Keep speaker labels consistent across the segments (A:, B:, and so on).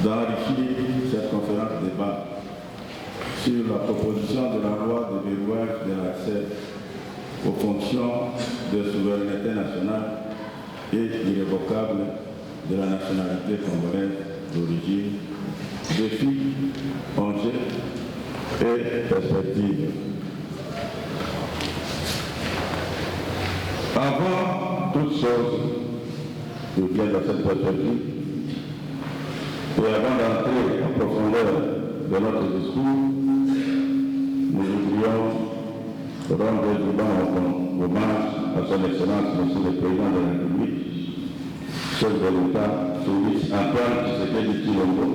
A: d'enrichir cette conférence débat sur la proposition de la loi de verrouillage de l'accès aux fonctions de souveraineté nationale et irrévocable de la nationalité congolaise d'origine, défis, enjeux et perspectives. Avant toute chose, je viens dans cette perspective, et avant d'entrer en profondeur de notre discours, nous voudrions rendre un hommage à son Excellence, Monsieur le Président de la République, chef de l'État, Félix Antoine Tshisekedi Tshilombo,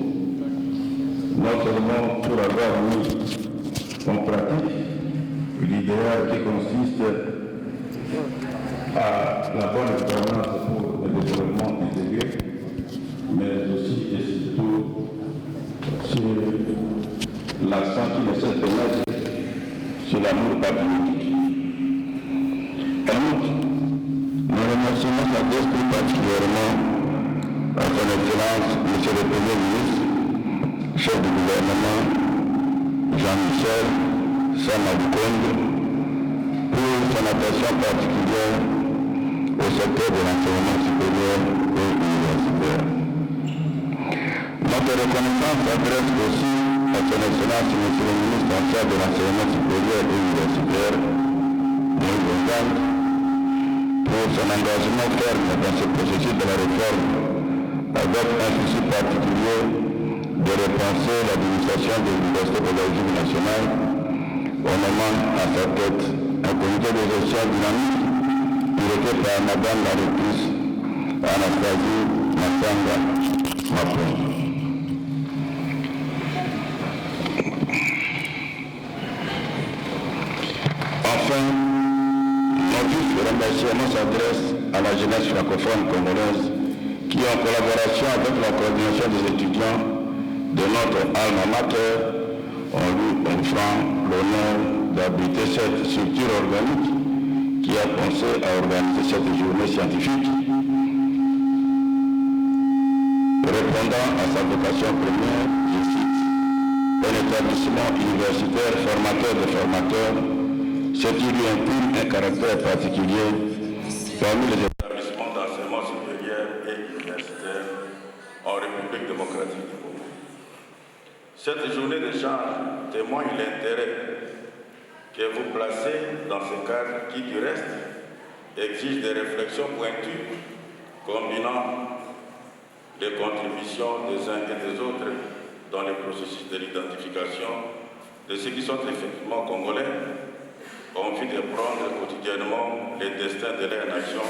A: non seulement pour avoir mis en pratique l'idéal qui consiste à la bonne gouvernance pour le développement intégré, mais aussi et surtout sur l'accent qui ne cesse de mettre sur l'amour patriotique. En outre, nous remercions sa plus particulièrement à son Excellence, Monsieur le Premier ministre, chef du gouvernement, Jean-Michel Sama-Lukonde, pour son attention particulière au secteur de l'enseignement supérieur et universitaire. Notre reconnaissance s'adresse aussi à son Excellence, Monsieur le ministre en charge de l'enseignement supérieur et universitaire, Moïse Gonzalez, pour son engagement ferme dans ce processus de la réforme, avec un souci particulier de repenser l'administration de l'Université pédagogique nationale, en nommant à sa tête un comité de gestion dynamique piloté par Madame la rectrice Anastasie Massanga Mapon. Enfin, notre remerciement s'adresse à la jeunesse francophone congolaise qui, en collaboration avec la coordination des étudiants de notre alma mater, ont lui offrant l'honneur d'abriter cette structure organique qui a pensé à organiser cette journée scientifique, répondant à sa vocation première, je cite, un établissement universitaire formateur de formateurs, ce qui lui imprime un caractère particulier parmi les établissements d'enseignement supérieur et universitaire en République démocratique du Congo. Cette journée d'échange témoigne l'intérêt que vous placez dans ce cadre qui, du reste, exige des réflexions pointues combinant les contributions des uns et des autres dans le processus de l'identification de ceux qui sont effectivement congolais, en vue de prendre quotidiennement les destins de leur nation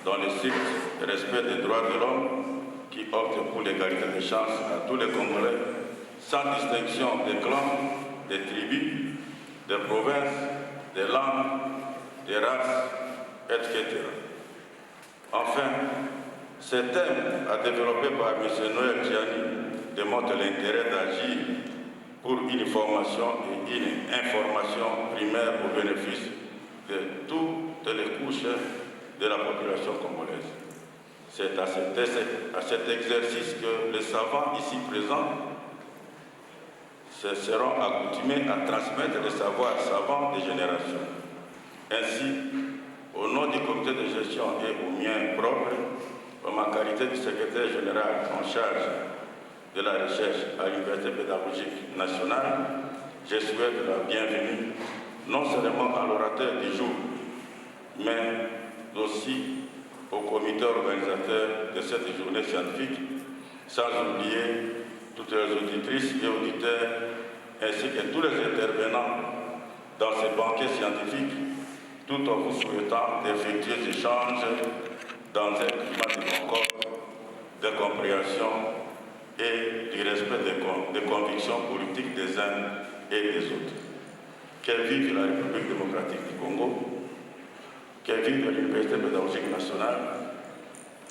A: dans le strict respect des droits de l'homme qui optent pour l'égalité des chances à tous les Congolais, sans distinction des clans, des tribus, des provinces, des langues, des races, etc. Enfin, ce thème développé par M. Noël Gianni démontre l'intérêt d'agir pour une formation et une information primaire au bénéfice de toutes les couches de la population congolaise. C'est à cet exercice que les savants ici présents se seront accoutumés à transmettre les savoirs savants des générations. Ainsi, au nom du comité de gestion et au mien propre, en ma qualité de secrétaire général en charge de la recherche à l'Université pédagogique nationale, je souhaite la bienvenue non seulement à l'orateur du jour, mais aussi au comité organisateur de cette journée scientifique, sans oublier toutes les auditrices et auditeurs, ainsi que tous les intervenants dans ces banquets scientifiques, tout en vous souhaitant d'effectuer des échanges dans un climat de concorde, de compréhension et du respect des convictions politiques des uns et des autres. Que vive la République démocratique du Congo, que vive l'Université pédagogique nationale,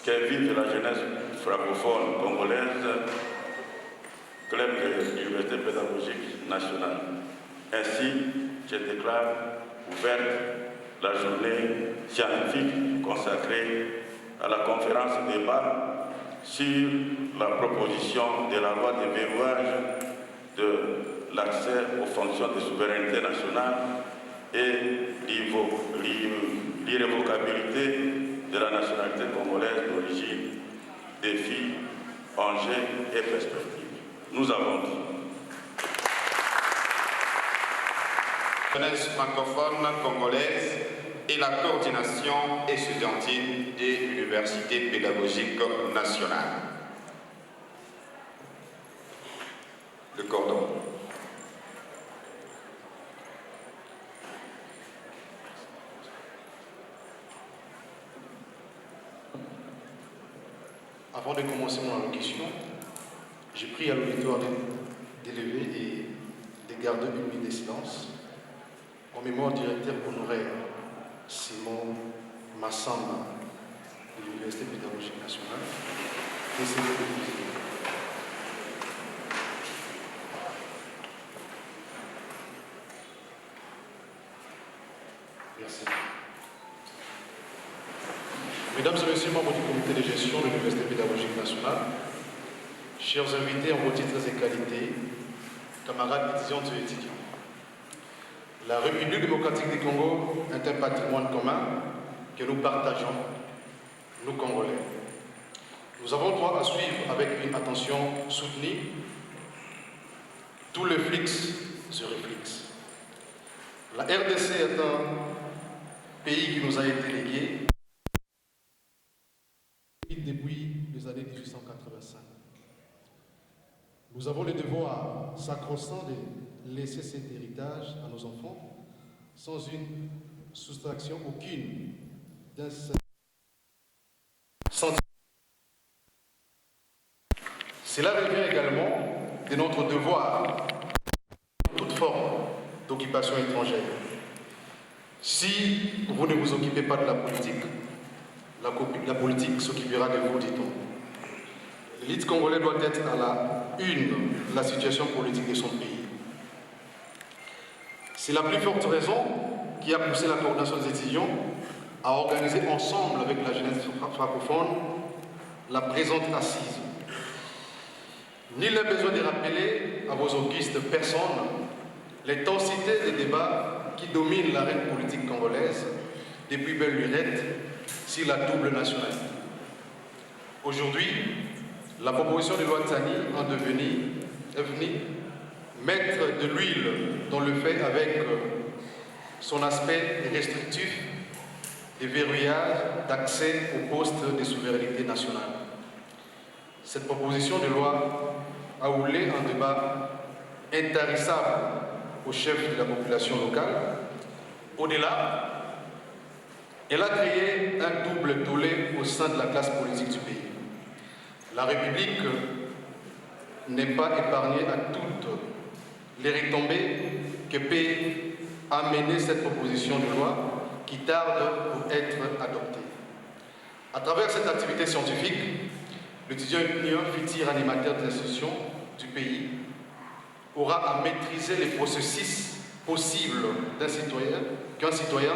A: que vive la jeunesse francophone congolaise, club de l'Université pédagogique nationale. Ainsi, je déclare ouverte la journée scientifique consacrée à la conférence débat
B: sur la proposition de la loi de verrouillage de l'accès aux fonctions de souveraineté nationale et l'irrévocabilité de la nationalité congolaise d'origine, défis, enjeux et perspectives. Nous avons dit.
C: Jeunesse francophone congolaise et la coordination estudiantine de l'Université pédagogique nationale. Le cordon.
D: Avant de commencer mon allocution, j'ai pris à l'auditoire d'élever et de garder une minute de silence en mémoire du directeur honoraire Simon Massamba de l'Université pédagogique nationale, décédé de Merci. Mesdames et messieurs, membres du comité de gestion de l'Université pédagogique nationale, chers invités en vos titres et qualités, camarades étudiantes et étudiants, la République démocratique du Congo est un patrimoine commun que nous partageons, nous Congolais. Nous avons droit à suivre avec une attention soutenue tous les flux sur réflexes. La RDC est un pays qui nous a été légué depuis les années 1885. Nous avons le devoir sacro-saint de laisser cet héritage à nos enfants sans une soustraction aucune d'un sentiment. Cela revient également de notre devoir de toute forme d'occupation étrangère. Si vous ne vous occupez pas de la politique, la politique s'occupera de vous, dit-on. L'élite congolaise doit être à la une de la situation politique de son pays. C'est la plus forte raison qui a poussé la coordination des étudiants à organiser ensemble avec la jeunesse francophone la présente assise. Nul n'a besoin de rappeler à vos augustes personnes l'intensité des débats qui dominent l'arène politique congolaise depuis belle lurette sur la double nationalité. Aujourd'hui, la proposition de loi Tsani est venue mettre de l'huile dans le fait avec son aspect restrictif et verrouillage d'accès aux postes de souveraineté nationale. Cette proposition de loi a oulé un débat intarissable au chef de la population locale. Au-delà, elle a créé un double tollé au sein de la classe politique du pays. La République n'est pas épargnée à toutes les retombées que peut amener cette proposition de loi qui tarde pour être adoptée. À travers cette activité scientifique, l'étudiant futur animateur des institutions du pays aura à maîtriser les processus possibles qu'un citoyen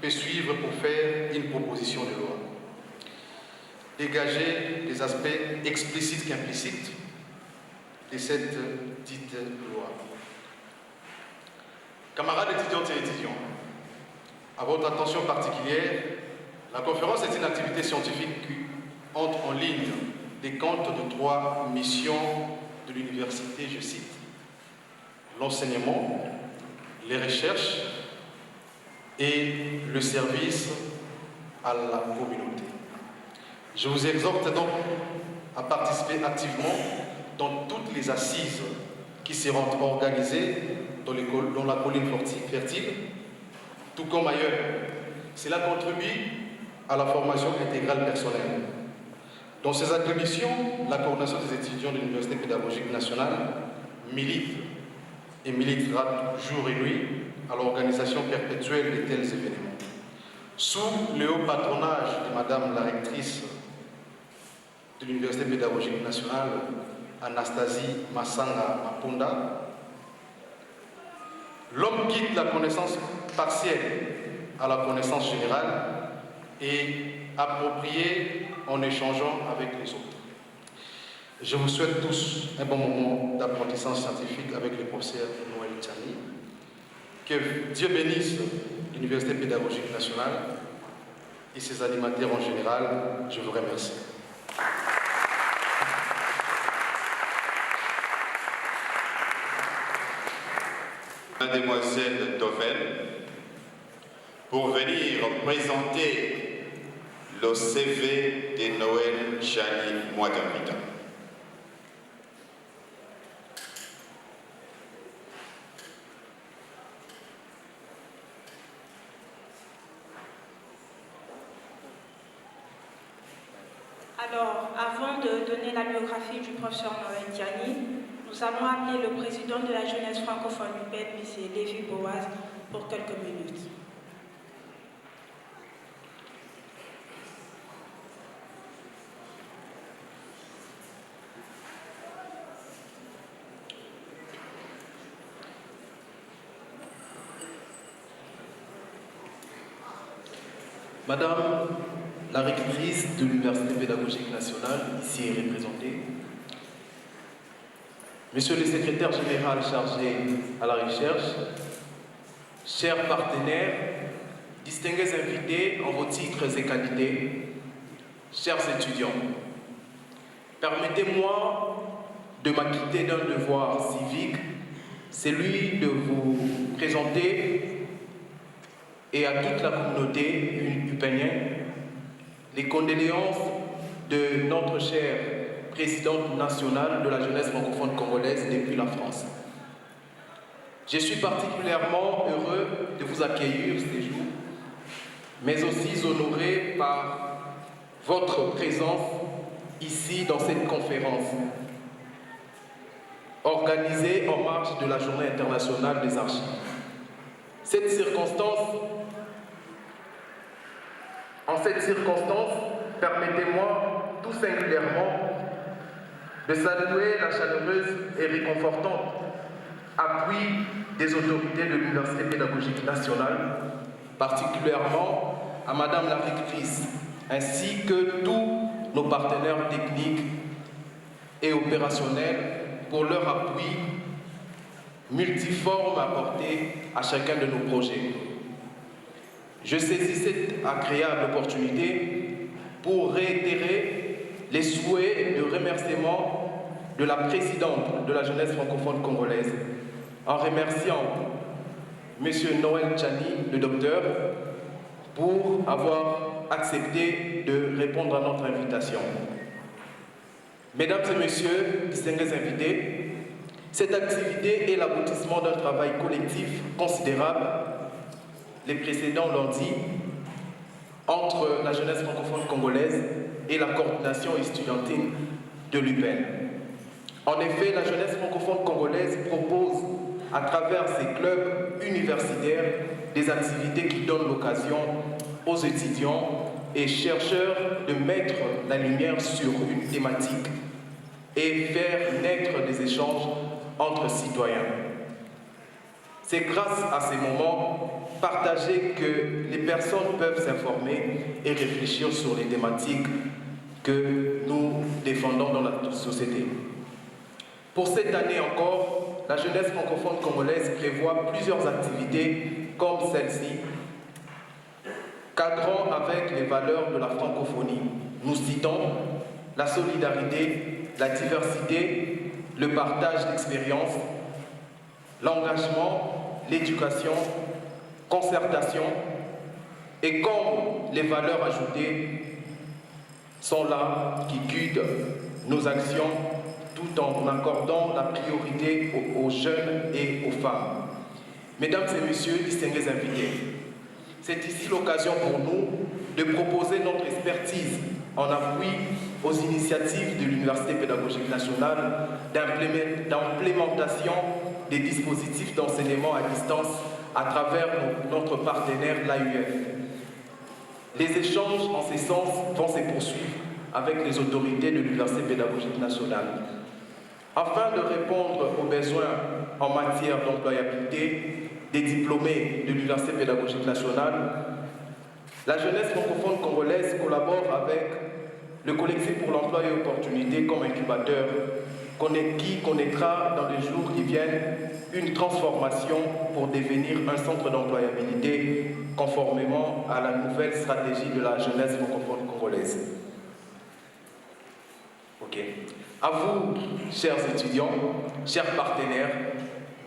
D: peut suivre pour faire une proposition de loi. Dégager les aspects explicites qu'implicites de cette dite loi. Camarades étudiantes et étudiants, à votre attention particulière, la conférence est une activité scientifique qui entre en ligne des comptes de 3 missions de l'université, je cite, l'enseignement, les recherches et le service à la communauté. Je vous exhorte donc à participer activement dans toutes les assises qui seront organisées dans la colline fertile, tout comme ailleurs. Cela contribue à la formation intégrale personnelle. Dans ces attributions, la coordination des étudiants de l'Université pédagogique nationale milite et militera jour et nuit à l'organisation perpétuelle de tels événements. Sous le haut patronage de Madame la rectrice de l'Université pédagogique nationale, Anastasie Massanga Mapunda, l'homme quitte la connaissance partielle à la connaissance générale et appropriée en échangeant avec les autres. Je vous souhaite tous un bon moment d'apprentissage scientifique avec le professeur Noël Tchani. Que Dieu bénisse l'Université pédagogique nationale et ses animateurs en général. Je vous remercie.
C: Mademoiselle Tovel, pour venir présenter le CV de Noël Tchani Mwadambida.
E: Alors, avant de donner la biographie du professeur Noël Tchani, nous allons appeler le président de la jeunesse francophone UPEN, M. Lévi Boaz, pour quelques minutes.
F: Madame la rectrice de l'Université pédagogique nationale, ici est représentée, Monsieur le secrétaire général chargé à la recherche, chers partenaires, distingués invités en vos titres et qualités, chers étudiants, permettez-moi de m'acquitter d'un devoir civique, celui de vous présenter et à toute la communauté upénienne les condoléances de notre chère présidente nationale de la jeunesse francophone congolaise depuis la France. Je suis particulièrement heureux de vous accueillir ces jours, mais aussi honoré par votre présence ici dans cette conférence organisée en marge de la Journée internationale des archives. En cette circonstance, permettez-moi tout singulièrement de saluer la chaleureuse et réconfortante appui des autorités de l'Université pédagogique nationale, particulièrement à Madame la rectrice, ainsi que tous nos partenaires techniques et opérationnels pour leur appui multiforme apporté à chacun de nos projets. Je saisis cette agréable opportunité pour réitérer les souhaits de remerciement de la présidente de la jeunesse francophone congolaise, en remerciant M. Noël Tchani, le docteur, pour avoir accepté de répondre à notre invitation. Mesdames et messieurs, distingués invités, cette activité est l'aboutissement d'un travail collectif considérable, les précédents l'ont dit, entre la jeunesse francophone congolaise et la coordination estudiantine de l'UPEN. En effet, la jeunesse francophone congolaise propose, à travers ses clubs universitaires, des activités qui donnent l'occasion aux étudiants et chercheurs de mettre la lumière sur une thématique et faire naître des échanges entre citoyens. C'est grâce à ces moments partagés que les personnes peuvent s'informer et réfléchir sur les thématiques que nous défendons dans la société. Pour cette année encore, la jeunesse francophone congolaise prévoit plusieurs activités comme celle-ci, cadrant avec les valeurs de la francophonie. Nous citons la solidarité, la diversité, le partage d'expériences, l'engagement, l'éducation, concertation, et comme les valeurs ajoutées sont là qui guident nos actions tout en accordant la priorité aux jeunes et aux femmes. Mesdames et messieurs, distingués invités, c'est ici l'occasion pour nous de proposer notre expertise en appui aux initiatives de l'Université pédagogique nationale d'implémentation des dispositifs d'enseignement à distance à travers notre partenaire l'AUF. Les échanges en ce sens vont se poursuivre avec les autorités de l'Université pédagogique nationale. Afin de répondre aux besoins en matière d'employabilité des diplômés de l'Université pédagogique nationale, la jeunesse francophone congolaise collabore avec le collectif pour l'emploi et opportunités comme incubateur qui connaîtra dans les jours qui viennent une transformation pour devenir un centre d'employabilité conformément à la nouvelle stratégie de la jeunesse francophone congolaise. Ok. À vous, chers étudiants, chers partenaires,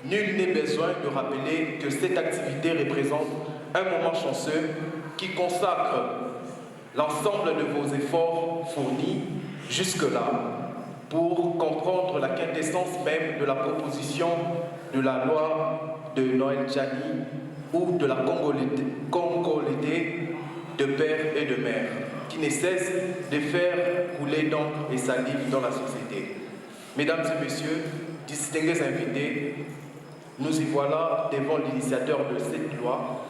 F: nul n'est besoin de rappeler que cette activité représente un moment chanceux qui consacre l'ensemble de vos efforts fournis jusque-là pour comprendre la quintessence même de la proposition de la loi de Noël Tchani ou de la congolité de père et de mère, qui ne cesse de faire couler d'encre et salive dans la société. Mesdames et messieurs, distingués invités, nous y voilà devant l'initiateur de cette loi.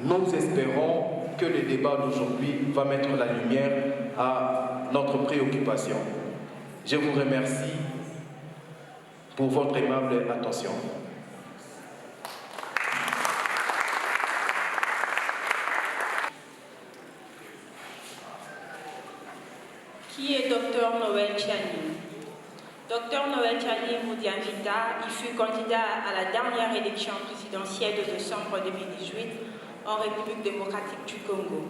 F: Nous espérons que le débat d'aujourd'hui va mettre la lumière à notre préoccupation. Je vous remercie pour votre aimable attention.
E: Qui est Dr Noël Tchani? Dr Noël Tchani Moudianvita, il fut candidat à la dernière élection présidentielle de décembre 2018 en République démocratique du Congo.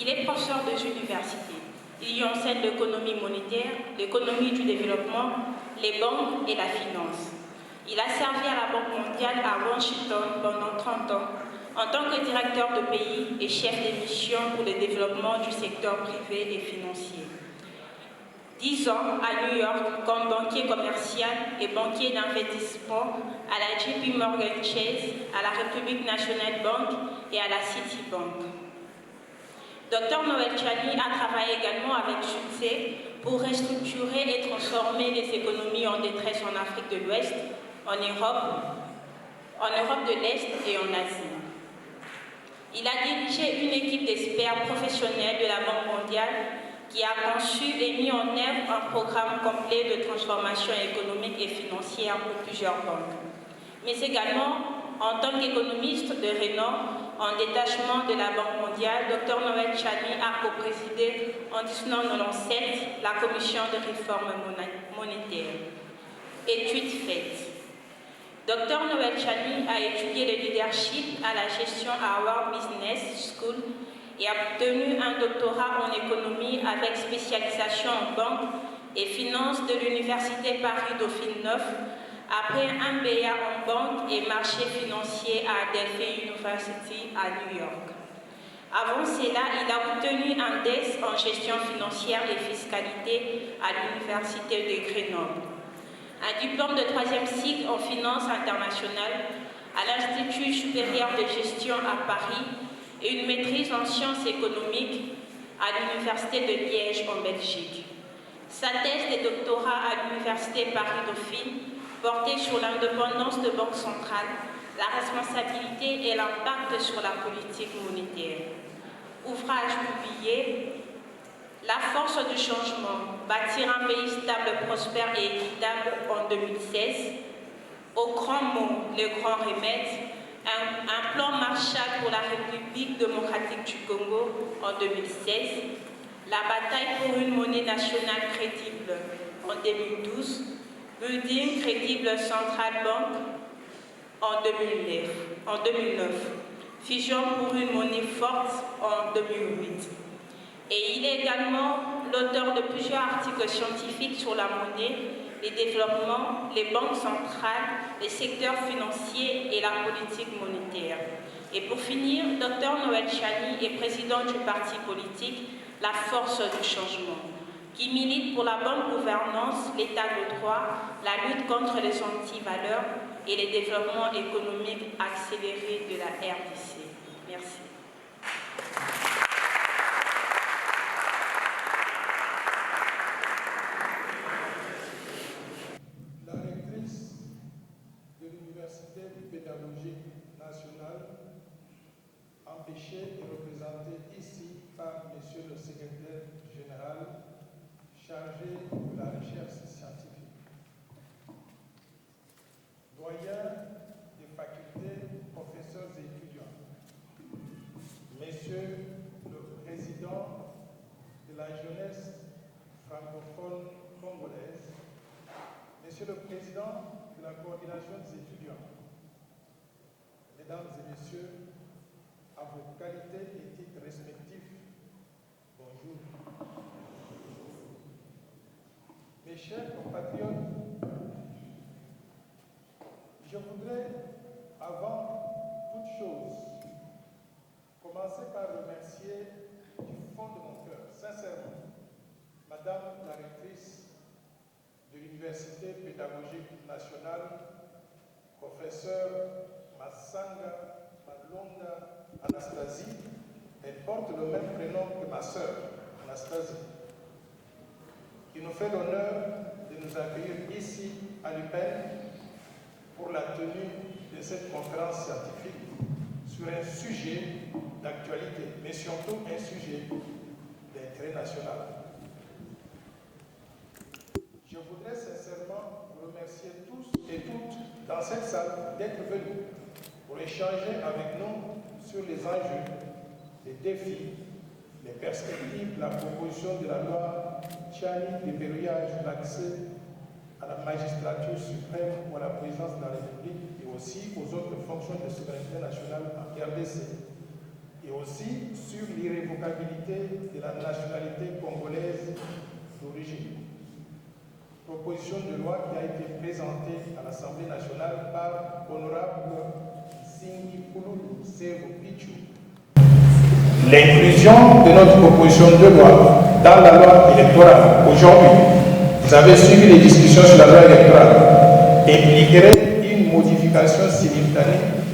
E: Il est professeur des universités. Il y enseigne l'économie monétaire, l'économie du développement, les banques et la finance. Il a servi à la Banque mondiale à Washington pendant 30 ans en tant que directeur de pays et chef de mission pour le développement du secteur privé et financier. 10 ans à New York comme banquier commercial et banquier d'investissement à la JP Morgan Chase, à la République National Bank et à la Citibank. Dr Noël Tchani a travaillé également avec succès pour restructurer et transformer les économies en détresse en Afrique de l'Ouest, en Europe de l'Est et en Asie. Il a dirigé une équipe d'experts professionnels de la Banque mondiale qui a conçu et mis en œuvre un programme complet de transformation économique et financière pour plusieurs banques. Mais également, en tant qu'économiste de renom, en détachement de la Banque mondiale, Dr Noël Tchani a co-présidé en 1997 la commission de réforme monétaire. Études faites. Dr Noël Tchani a étudié le leadership à la gestion à Harvard Business School et a obtenu un doctorat en économie avec spécialisation en banque et finance de l'Université Paris-Dauphine 9, après un BA en banque et marché financier à Delphi University à New York. Avant cela, il a obtenu un DES en gestion financière et fiscalité à l'Université de Grenoble, un diplôme de 3e cycle en finance internationale à l'Institut supérieur de gestion à Paris et une maîtrise en sciences économiques à l'Université de Liège en Belgique. Sa thèse de doctorat à l'Université Paris-Dauphine portait sur l'indépendance de banque centrale, la responsabilité et l'impact sur la politique monétaire. Ouvrage publié, La force du changement, bâtir un pays stable, prospère et équitable en 2016, Au grand mot, le grand remède, un plan Marshall pour la République démocratique du Congo en 2016, la bataille pour une monnaie nationale crédible en 2012, Building crédible Central Bank en 2009, Fusion pour une monnaie forte en 2008. Et il est également l'auteur de plusieurs articles scientifiques sur la monnaie, les développements, les banques centrales, les secteurs financiers et la politique monétaire. Et pour finir, Dr Noël Tchani est président du parti politique La Force du Changement, qui milite pour la bonne gouvernance, l'état de droit, la lutte contre les antivaleurs et les développements économiques accélérés de la RDC. Merci.
G: La rectrice de l'Université pédagogique nationale, empêchée et représentée ici par Monsieur le secrétaire général chargé de la recherche scientifique, doyen des facultés, professeurs et étudiants, la jeunesse francophone congolaise, Monsieur le Président de la coordination des étudiants, Mesdames et Messieurs, à vos qualités et titres respectifs, bonjour. Mes chers compatriotes, je voudrais, avant toute chose, commencer par remercier du fond de mon cœur, sincèrement, Madame la rectrice de l'Université pédagogique nationale, professeure Massanga Malonda Anastasie. Elle porte le même prénom que ma sœur, Anastasie, qui nous fait l'honneur de nous accueillir ici à l'UPEN pour la tenue de cette conférence scientifique sur un sujet d'actualité, mais surtout un sujet d'intérêt national. Je voudrais sincèrement vous remercier tous et toutes dans cette salle d'être venus pour échanger avec nous sur les enjeux, les défis, les perspectives, la proposition de la loi Tchani de verrouillage l'accès à la magistrature suprême ou à la présidence de la République et aussi aux autres fonctions de souveraineté nationale en RDC, et aussi sur l'irrévocabilité de la nationalité congolaise d'origine. Proposition de loi qui a été présentée à l'Assemblée nationale par Honorable Singi Kouloulou Sevo Pichou. L'inclusion de notre proposition de loi dans la loi électorale aujourd'hui, vous avez suivi les discussions sur la loi électorale, impliquerait une modification simultanée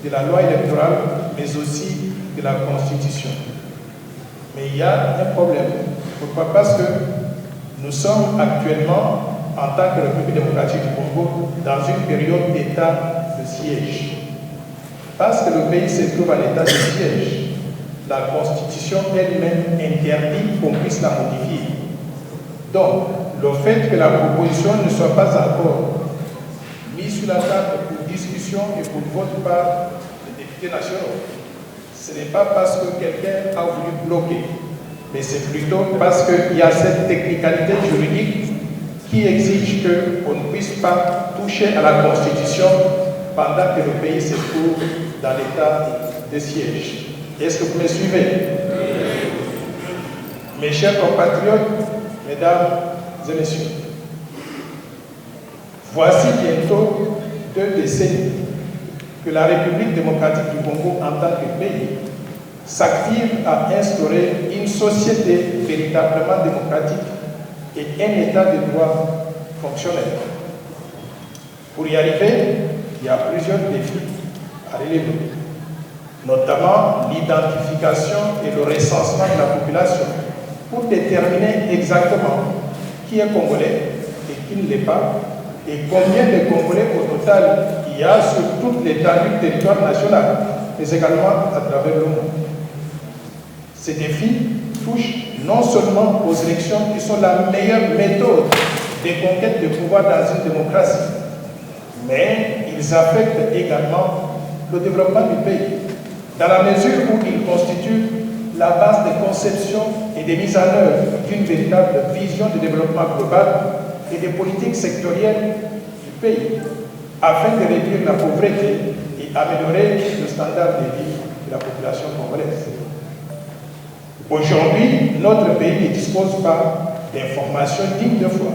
G: de la loi électorale, mais aussi de la Constitution. Mais il y a un problème. Pourquoi? Parce que nous sommes actuellement, en tant que République démocratique du Congo, dans une période d'état de siège. Parce que le pays se trouve en état de siège, la Constitution elle-même interdit qu'on puisse la modifier. Donc, le fait que la proposition ne soit pas encore mise sur la table pour discussion et pour vote par les députés nationaux, ce n'est pas parce que quelqu'un a voulu bloquer, mais c'est plutôt parce qu'il y a cette technicalité juridique qui exige qu'on ne puisse pas toucher à la Constitution pendant que le pays se trouve dans l'état de siège. Est-ce que vous me suivez? Mes chers compatriotes, mesdames et messieurs, voici bientôt 2 décennies que la République démocratique du Congo, en tant que pays, s'active à instaurer une société véritablement démocratique et un état de droit fonctionnel. Pour y arriver, il y a plusieurs défis à relever, notamment l'identification et le recensement de la population pour déterminer exactement qui est congolais et qui ne l'est pas, et combien de Congolais au total il y a sur toute l'étendue du territoire national, mais également à travers le monde. Ces défis touchent non seulement aux élections qui sont la meilleure méthode de conquête de pouvoir dans une démocratie, mais ils affectent également le développement du pays, dans la mesure où ils constituent la base de conception et de mise en œuvre d'une véritable vision de développement global et des politiques sectorielles du pays, afin de réduire la pauvreté et améliorer le standard de vie de la population congolaise. Aujourd'hui, notre pays ne dispose pas d'informations dignes de foi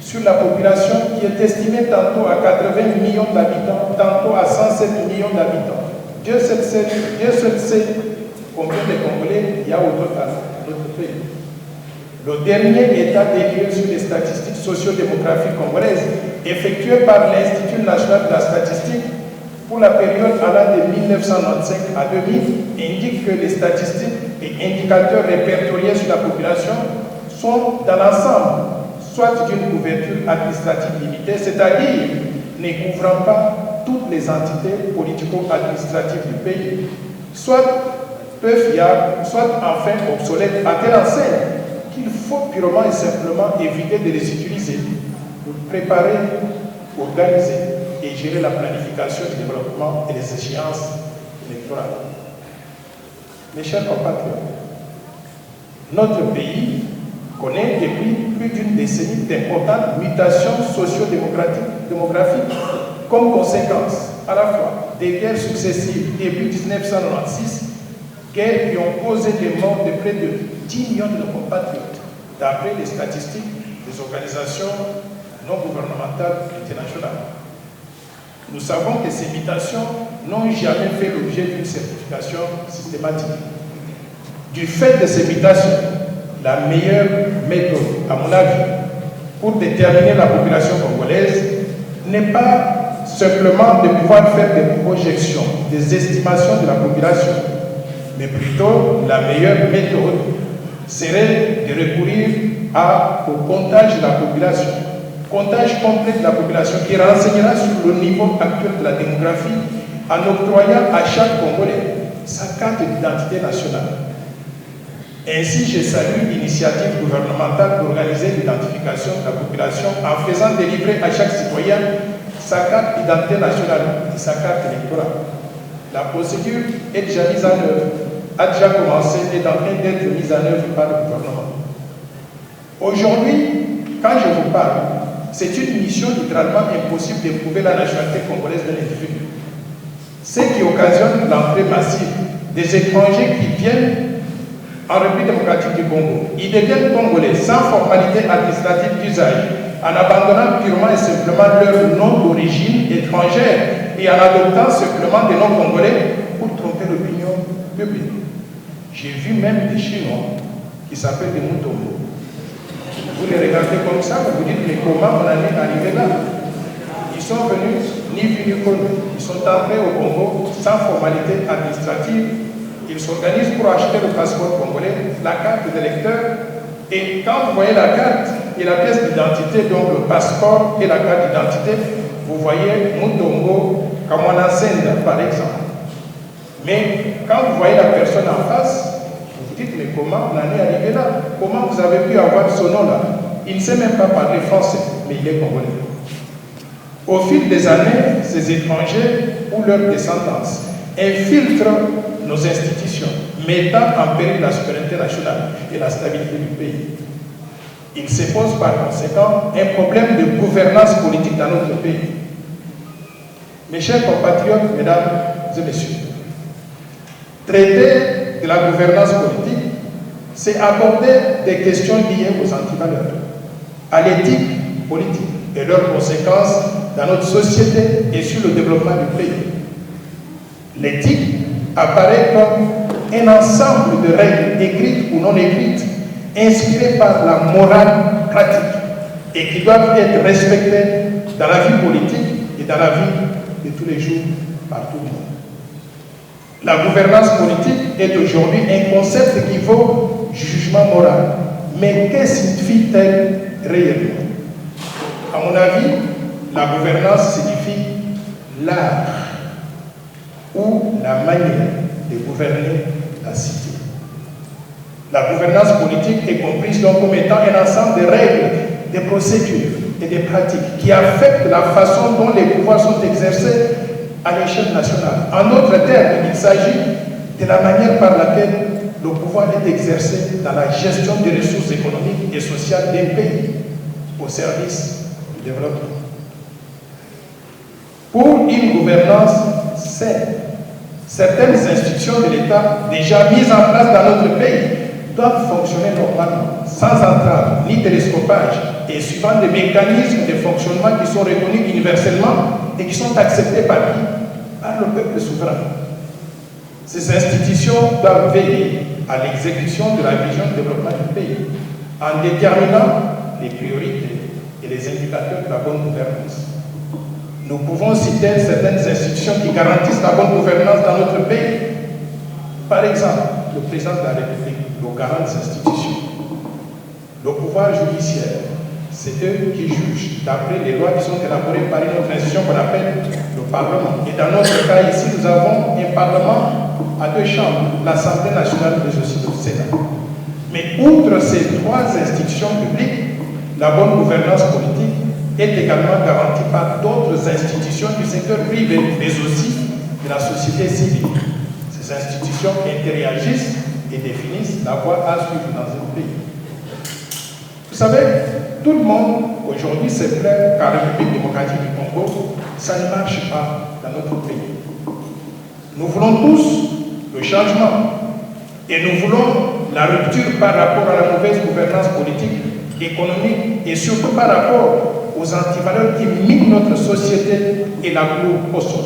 G: sur la population qui est estimée tantôt à 80 millions d'habitants, tantôt à 107 millions d'habitants. Dieu seul sait combien de Congolais il y a au total dans notre pays. Le dernier état des lieux sur les statistiques socio-démographiques congolaises, effectué par l'Institut national de la statistique pour la période allant de 1995 à 2000, indique que les statistiques et indicateurs répertoriés sur la population sont dans l'ensemble soit d'une couverture administrative limitée, c'est-à-dire ne couvrant pas toutes les entités politico-administratives du pays, soit peu fiables, soit enfin obsolètes, à telle enseigne qu'il faut purement et simplement éviter de les utiliser pour préparer, organiser et gérer la planification du développement et les échéances électorales. Mes chers compatriotes, Notre pays connaît depuis plus d'une décennie d'importantes mutations socio-démographiques comme conséquence à la fois des guerres successives début 1996, guerres qui ont causé des morts de près de 10 millions de nos compatriotes, d'après les statistiques des organisations non gouvernementales internationales. Nous savons que ces mutations n'ont jamais fait l'objet d'une certification systématique. Du fait de ces mutations, la meilleure méthode, à mon avis, pour déterminer la population congolaise n'est pas simplement de pouvoir faire des projections, des estimations de la population, mais plutôt la meilleure méthode serait de recourir au comptage de la population. Comptage complet de la population qui renseignera sur le niveau actuel de la démographie en octroyant à chaque Congolais sa carte d'identité nationale. Ainsi, je salue l'initiative gouvernementale d'organiser l'identification de la population en faisant délivrer à chaque citoyen sa carte d'identité nationale et sa carte électorale. La procédure est déjà mise en œuvre, a déjà commencé et est en train d'être mise en œuvre par le gouvernement. Aujourd'hui, quand je vous parle, c'est une mission littéralement impossible d'éprouver la nationalité congolaise d'un individu. Ce qui occasionne l'entrée massive des étrangers qui viennent en République démocratique du Congo. Ils deviennent congolais sans formalité administrative d'usage, en abandonnant purement et simplement leur nom d'origine étrangère et en adoptant simplement des noms congolais pour tromper l'opinion publique. J'ai vu même des Chinois qui s'appellent des Mutombo. Vous les regardez comme ça, vous vous dites, mais comment on en est arrivé là? Ils sont venus ni vu ni connu. Ils sont entrés au Congo sans formalité administrative. Ils s'organisent pour acheter le passeport congolais, la carte d'électeur. Et quand vous voyez la carte et la pièce d'identité, donc le passeport et la carte d'identité, vous voyez Mutombo Kamwanasenda, par exemple. Mais quand vous voyez la personne en face, dites, mais comment on en est arrivé là? Comment vous avez pu avoir ce nom-là? Il ne sait même pas parler français, mais il est congolais. Au fil des années, ces étrangers ou leurs descendants infiltrent nos institutions, mettant en péril la souveraineté nationale et la stabilité du pays. Il se pose par conséquent un problème de gouvernance politique dans notre pays. Mes chers compatriotes, mesdames et messieurs, traiter de la gouvernance politique, c'est aborder des questions liées aux antivaleurs, à l'éthique politique et leurs conséquences dans notre société et sur le développement du pays. L'éthique apparaît comme un ensemble de règles écrites ou non écrites, inspirées par la morale pratique et qui doivent être respectées dans la vie politique et dans la vie de tous les jours par tout le monde. La gouvernance politique est aujourd'hui un concept qui vaut jugement moral. Mais que signifie-t-elle réellement? À mon avis, la gouvernance signifie l'art ou la manière de gouverner la cité. La gouvernance politique est comprise donc comme étant un ensemble de règles, de procédures et de pratiques qui affectent la façon dont les pouvoirs sont exercés à l'échelle nationale. En d'autres termes, il s'agit de la manière par laquelle le pouvoir est exercé dans la gestion des ressources économiques et sociales d'un pays au service du développement. Pour une gouvernance saine, certaines institutions de l'État déjà mises en place dans notre pays doivent fonctionner normalement, sans entrave ni télescopage et suivant des mécanismes de fonctionnement qui sont reconnus universellement et qui sont acceptés par qui? Par le peuple souverain. Ces institutions doivent veiller à l'exécution de la vision de développement du pays en déterminant les priorités et les indicateurs de la bonne gouvernance. Nous pouvons citer certaines institutions qui garantissent la bonne gouvernance dans notre pays. Par exemple, le président de la République, le garant des institutions. Le pouvoir judiciaire, c'est eux qui jugent d'après les lois qui sont élaborées par une autre institution qu'on appelle le Parlement. Et dans notre cas ici, nous avons un Parlement à deux chambres, l'Assemblée nationale mais aussi le Sénat. Mais outre ces trois institutions publiques, la bonne gouvernance politique est également garantie par d'autres institutions du secteur privé, mais aussi de la société civile. Ces institutions interagissent et définissent la voie à suivre dans un savez, tout le monde aujourd'hui se plaint qu'en République démocratique du Congo, ça ne marche pas dans notre pays. Nous voulons tous le changement et nous voulons la rupture par rapport à la mauvaise gouvernance politique, économique et surtout par rapport aux antivaleurs qui minent notre société et la clouent au sol.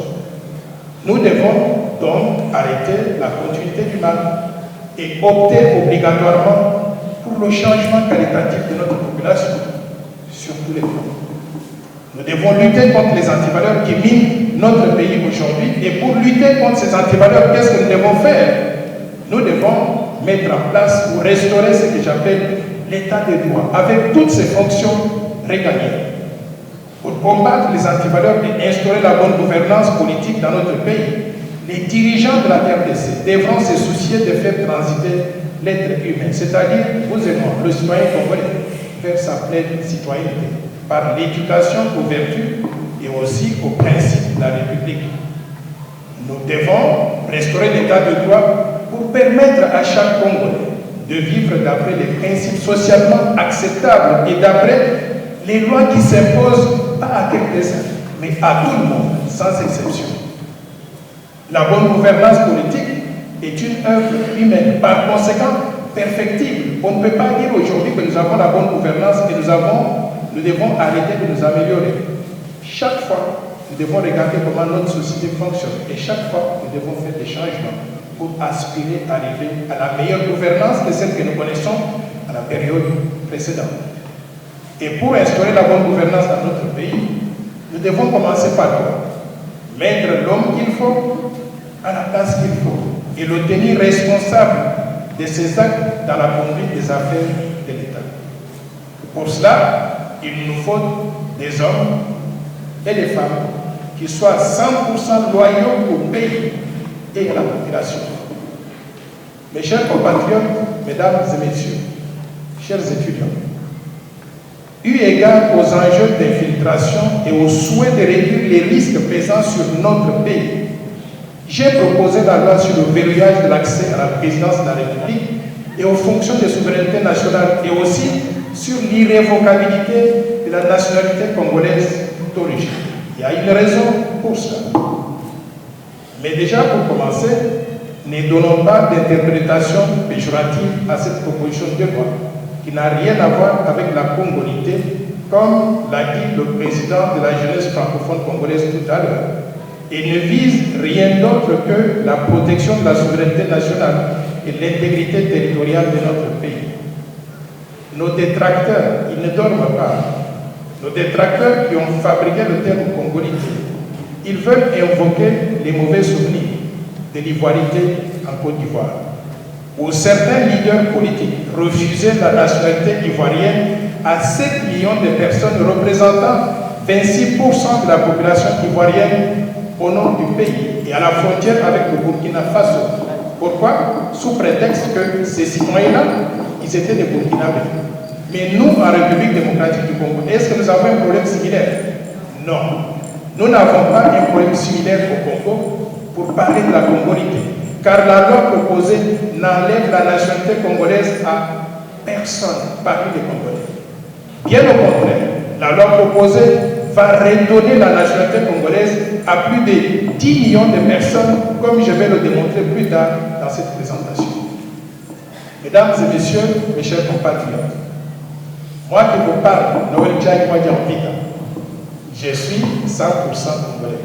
G: Nous devons donc arrêter la continuité du mal et opter obligatoirement pour le changement qualitatif de notre population sur tous les plans. Nous devons lutter contre les antivaleurs qui minent notre pays aujourd'hui et pour lutter contre ces antivaleurs, qu'est-ce que nous devons faire? Nous devons mettre en place ou restaurer ce que j'appelle l'état de droit avec toutes ses fonctions régaliennes. Pour combattre les antivaleurs et instaurer la bonne gouvernance politique dans notre pays, les dirigeants de la RDC devront se soucier de faire transiter l'être humain, c'est-à-dire vous et moi, le citoyen congolais, vers sa pleine citoyenneté, par l'éducation aux vertus et aussi aux principes de la République. Nous devons restaurer l'état de droit pour permettre à chaque Congolais de vivre d'après les principes socialement acceptables et d'après les lois qui s'imposent pas à quelques-uns, mais à tout le monde, sans exception. La bonne gouvernance politique est une œuvre humaine, par conséquent perfectible. On ne peut pas dire aujourd'hui que nous avons la bonne gouvernance et nous devons arrêter de nous améliorer. Chaque fois, nous devons regarder comment notre société fonctionne et chaque fois, nous devons faire des changements pour aspirer à arriver à la meilleure gouvernance que celle que nous connaissons à la période précédente. Et pour instaurer la bonne gouvernance dans notre pays, nous devons commencer par quoi? Mettre l'homme qu'il faut à la place qu'il faut et le tenir responsable de ses actes dans la conduite des affaires de l'État. Pour cela, il nous faut des hommes et des femmes qui soient 100% loyaux au pays et à la population. Mes chers compatriotes, mesdames et messieurs, chers étudiants, eu égard aux enjeux d'infiltration et au souhait de réduire les risques pesant sur notre pays, j'ai proposé la loi sur le verrouillage de l'accès à la présidence de la République et aux fonctions de souveraineté nationale et aussi sur l'irrévocabilité de la nationalité congolaise d'origine. Il y a une raison pour cela. Mais déjà, pour commencer, ne donnons pas d'interprétation péjorative à cette proposition de loi qui n'a rien à voir avec la congolité, comme l'a dit le président de la jeunesse francophone congolaise tout à l'heure, et ne vise rien d'autre que la protection de la souveraineté nationale et l'intégrité territoriale de notre pays. Nos détracteurs, ils ne dorment pas. Nos détracteurs qui ont fabriqué le terme congolité, ils veulent invoquer les mauvais souvenirs de l'ivoirité en Côte d'Ivoire, où certains leaders politiques refusaient la nationalité ivoirienne à 7 millions de personnes représentant 26% de la population ivoirienne au nord du pays et à la frontière avec le Burkina Faso. Pourquoi? Sous prétexte que ces citoyens-là, ils étaient des Burkinabés. Mais nous, en République démocratique du Congo, est-ce que nous avons un problème similaire? Non. Nous n'avons pas un problème similaire au Congo pour parler de la congolité. Car la loi proposée n'enlève la nationalité congolaise à personne parmi les Congolais. Bien au contraire, la loi proposée va redonner la nationalité congolaise à plus de 10 millions de personnes, comme je vais le démontrer plus tard dans cette présentation. Mesdames et messieurs, mes chers compatriotes, moi qui vous parle, Noël Tchai Mwadiambika, je suis 100% congolais.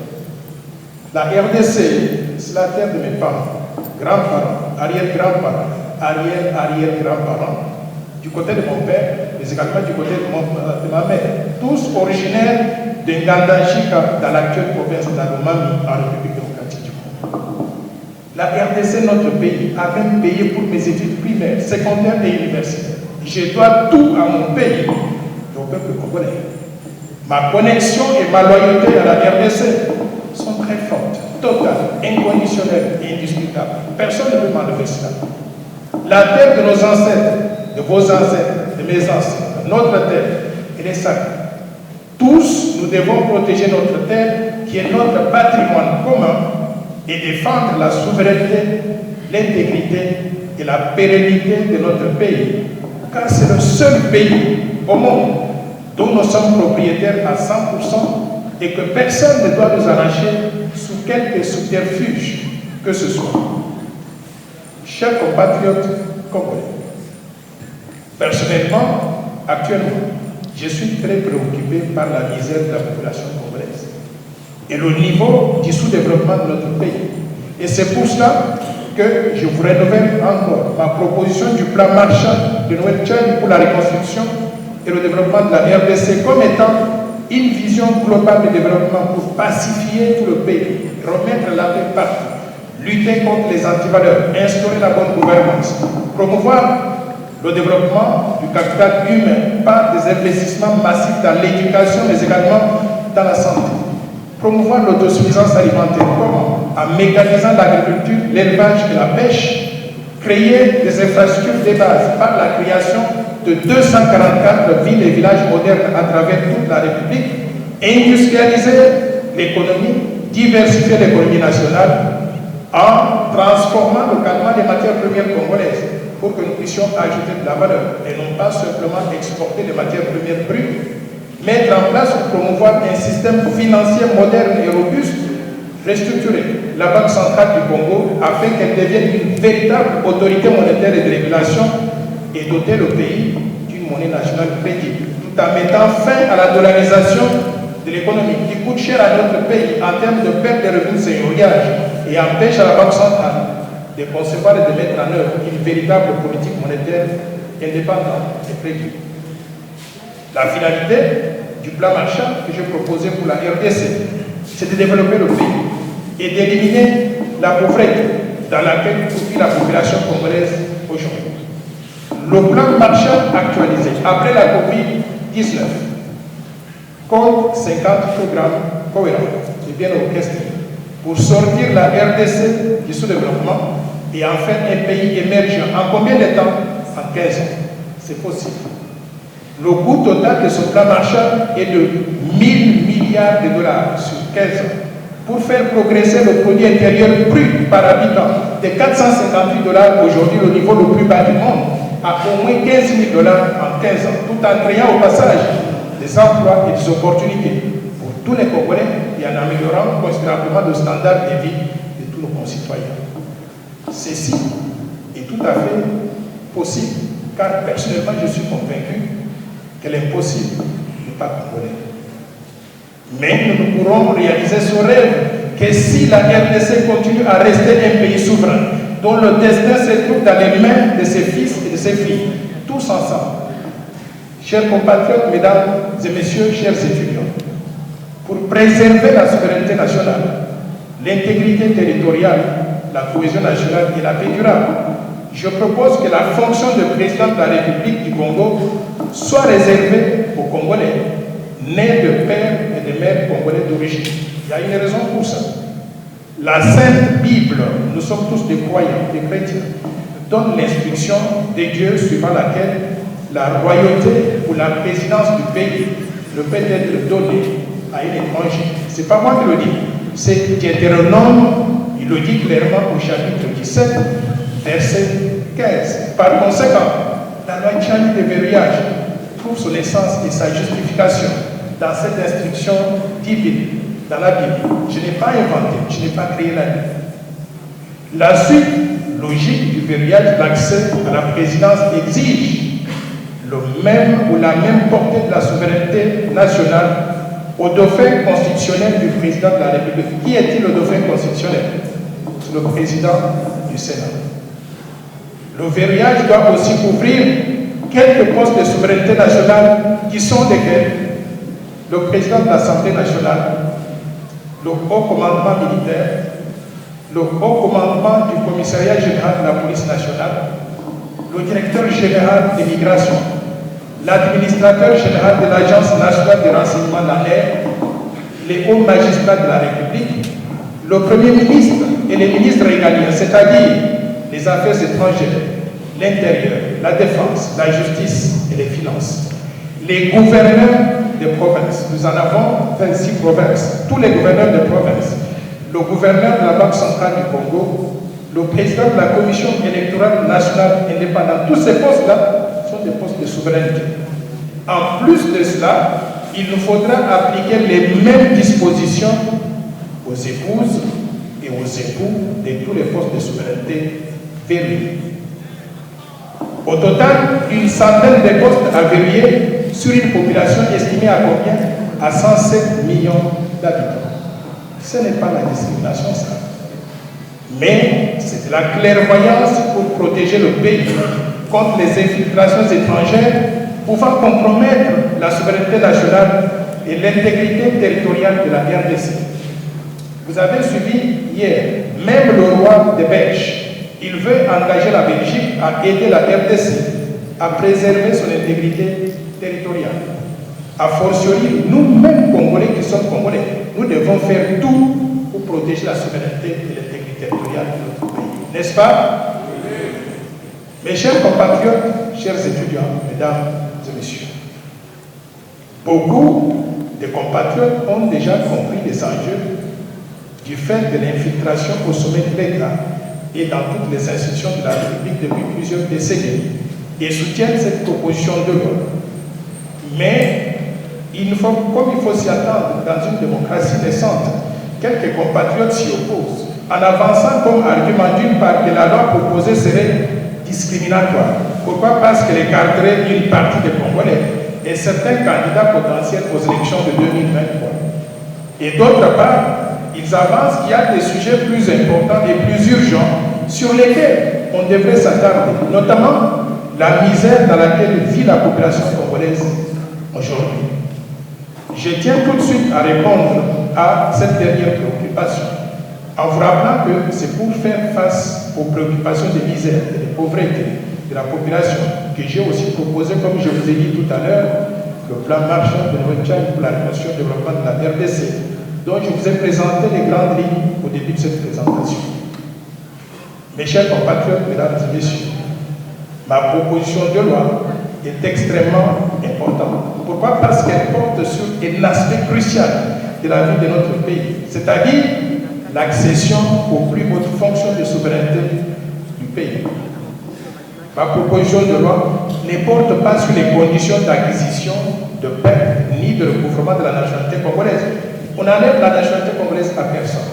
G: La RDC, c'est la terre de mes parents, grands-parents, arrière-grands-parents, arrière-arrière-grands-parents, du côté de mon père, mais également du côté de ma mère, tous originaires de Ngandajika, dans l'actuelle province d'Alomami, en République démocratique du Congo. La RDC, notre pays, a même payé pour mes études primaires, secondaires et universitaires. Je dois tout à mon pays, au peuple congolais. Ma connexion et ma loyauté à la RDC sont très fortes, totales, inconditionnelles et indiscutables. Personne ne peut m'enlever cela. La terre de nos ancêtres, de vos ancêtres, de mes ancêtres, notre terre, elle est sacrée. Tous, nous devons protéger notre terre, qui est notre patrimoine commun, et défendre la souveraineté, l'intégrité et la pérennité de notre pays, car c'est le seul pays au monde dont nous sommes propriétaires à 100% et que personne ne doit nous arracher sous quelque subterfuge que ce soit. Chers compatriotes congolais, personnellement, actuellement, je suis très préoccupé par la misère de la population congolaise et le niveau du sous-développement de notre pays. Et c'est pour cela que je vous renouvelle encore ma proposition du plan Marshall de Noël Tchad pour la reconstruction et le développement de la RDC comme étant une vision globale de développement pour pacifier tout le pays, remettre la paix partout, lutter contre les antivaleurs, instaurer la bonne gouvernance, promouvoir le développement du capital humain par des investissements massifs dans l'éducation, mais également dans la santé. Promouvoir l'autosuffisance alimentaire, comment? En mécanisant l'agriculture, l'élevage et la pêche, créer des infrastructures de base par la création de 244 villes et villages modernes à travers toute la République, industrialiser l'économie, diversifier l'économie nationale en transformant localement les matières premières congolaises pour que nous puissions ajouter de la valeur et non pas simplement exporter les matières premières brutes. Mettre en place ou promouvoir un système financier moderne et robuste, restructurer la Banque centrale du Congo afin qu'elle devienne une véritable autorité monétaire et de régulation et doter le pays d'une monnaie nationale crédible, tout en mettant fin à la dollarisation de l'économie qui coûte cher à notre pays en termes de perte de revenus seigneuriage et empêche à la Banque centrale de concevoir et de mettre en œuvre une véritable politique monétaire indépendante et crédible. La finalité du plan Marshall que j'ai proposé pour la RDC, c'est de développer le pays et d'éliminer la pauvreté dans laquelle vit la population congolaise aujourd'hui. Le plan Marshall actualisé après la COVID-19 compte 50 programmes cohérents et bien orchestrés pour sortir la RDC du sous-développement et en faire un pays émergent. En combien de temps? En 15 ans. C'est possible. Le coût total de ce plan Marshall est de 1000 milliards de dollars sur 15 ans pour faire progresser le produit intérieur brut par habitant de 458 dollars aujourd'hui, le niveau le plus bas du monde, à au moins 15 000 dollars en 15 ans, tout en créant au passage des emplois et des opportunités pour tous les Congolais et en améliorant considérablement le standard de vie de tous nos concitoyens. Ceci est tout à fait possible, car personnellement je suis convaincu que l'impossible n'est pas congolais. Mais nous ne pourrons réaliser ce rêve que si la RDC continue à rester un pays souverain, dont le destin se trouve dans les mains de ses fils et de ses filles, tous ensemble. Chers compatriotes, mesdames et messieurs, chers étudiants, pour préserver la souveraineté nationale, l'intégrité territoriale, la cohésion nationale et la paix durable, je propose que la fonction de président de la République du Congo soit réservée aux Congolais, nés de pères et de mères congolais d'origine. Il y a une raison pour ça. La Sainte Bible, nous sommes tous des croyants, des chrétiens, donne l'instruction de Dieu suivant laquelle la royauté ou la présidence du pays ne peut être donnée à un étranger. Ce n'est pas moi qui le dis, c'est Deutéronome, il le dit clairement au chapitre 17, verset 15. Par conséquent, la loi Tchani de verrouillage trouve son essence et sa justification dans cette instruction divine, dans la Bible. Je n'ai pas inventé, je n'ai pas créé la Bible. La suite logique du verrouillage d'accès à la présidence exige le même ou la même portée de la souveraineté nationale au dauphin constitutionnel du président de la République. Qui est-il le dauphin constitutionnel? C'est le président du Sénat. Le verrouillage doit aussi couvrir quelques postes de souveraineté nationale qui sont desquels le président de l'Assemblée nationale, le haut commandement militaire, le haut commandement du commissariat général de la police nationale, le directeur général des migrations, l'administrateur général de l'Agence nationale de renseignement de la mer, les hauts magistrats de la République, le Premier ministre et les ministres régaliens, c'est-à-dire les affaires étrangères, l'intérieur, la défense, la justice et les finances. Les gouverneurs des provinces, nous en avons 26 provinces, tous les gouverneurs des provinces, le gouverneur de la Banque centrale du Congo, le président de la Commission électorale nationale indépendante, tous ces postes-là sont des postes de souveraineté. En plus de cela, il nous faudra appliquer les mêmes dispositions aux épouses et aux époux de tous les postes de souveraineté verrouillés. Au total, une centaine de postes à verrouiller sur une population estimée à combien? À 107 millions d'habitants. Ce n'est pas la discrimination, ça. Mais c'est de la clairvoyance pour protéger le pays contre les infiltrations étrangères pouvant compromettre la souveraineté nationale et l'intégrité territoriale de la RDC. Vous avez suivi hier, même le roi des Belges, il veut engager la Belgique à aider la RDC à préserver son intégrité territoriale. A fortiori, nous-mêmes Congolais qui sommes Congolais, nous devons faire tout pour protéger la souveraineté et l'intégrité territoriale de notre pays. N'est-ce pas? Mes chers compatriotes, chers étudiants, mesdames et messieurs, beaucoup de compatriotes ont déjà compris les enjeux du fait de l'infiltration au sommet de l'État et dans toutes les institutions de la République depuis plusieurs décennies et soutiennent cette proposition de loi. Mais comme il faut s'y attendre dans une démocratie naissante, quelques compatriotes s'y opposent en avançant comme argument d'une part que la loi proposée serait discriminatoire. Pourquoi? Parce qu'elle écarterait une partie des Congolais et certains candidats potentiels aux élections de 2023. Et d'autre part, ils avancent qu'il y a des sujets plus importants et plus urgents sur lesquels on devrait s'attarder, notamment la misère dans laquelle vit la population congolaise aujourd'hui. Je tiens tout de suite à répondre à cette dernière préoccupation en vous rappelant que c'est pour faire face aux préoccupations de misère et de pauvreté de la population que j'ai aussi proposé, comme je vous ai dit tout à l'heure, le plan Marshall de Noël pour la reconstruction et le développement de la RDC, dont je vous ai présenté les grandes lignes au début de cette présentation. Mes chers compatriotes, mesdames et messieurs, ma proposition de loi est extrêmement importante. Pourquoi? Parce qu'elle porte sur un aspect crucial de la vie de notre pays, c'est-à-dire l'accession aux plus hautes fonctions de souveraineté du pays. Ma proposition de loi ne porte pas sur les conditions d'acquisition, de perte, ni de recouvrement de la nationalité congolaise. On enlève la nationalité congolaise à personne.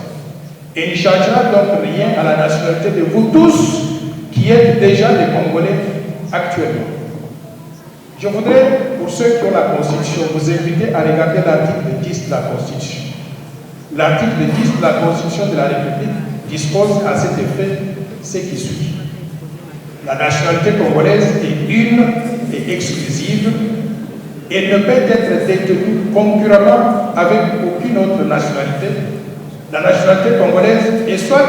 G: Et il ne changera donc rien à la nationalité de vous tous qui êtes déjà des Congolais actuellement. Je voudrais, pour ceux qui ont la Constitution, vous inviter à regarder l'article 10 de la Constitution. L'article 10 de la Constitution de la République dispose à cet effet ce qui suit. La nationalité congolaise est une et exclusive. Elle ne peut être détenue concurremment avec aucune autre nationalité. La nationalité congolaise est soit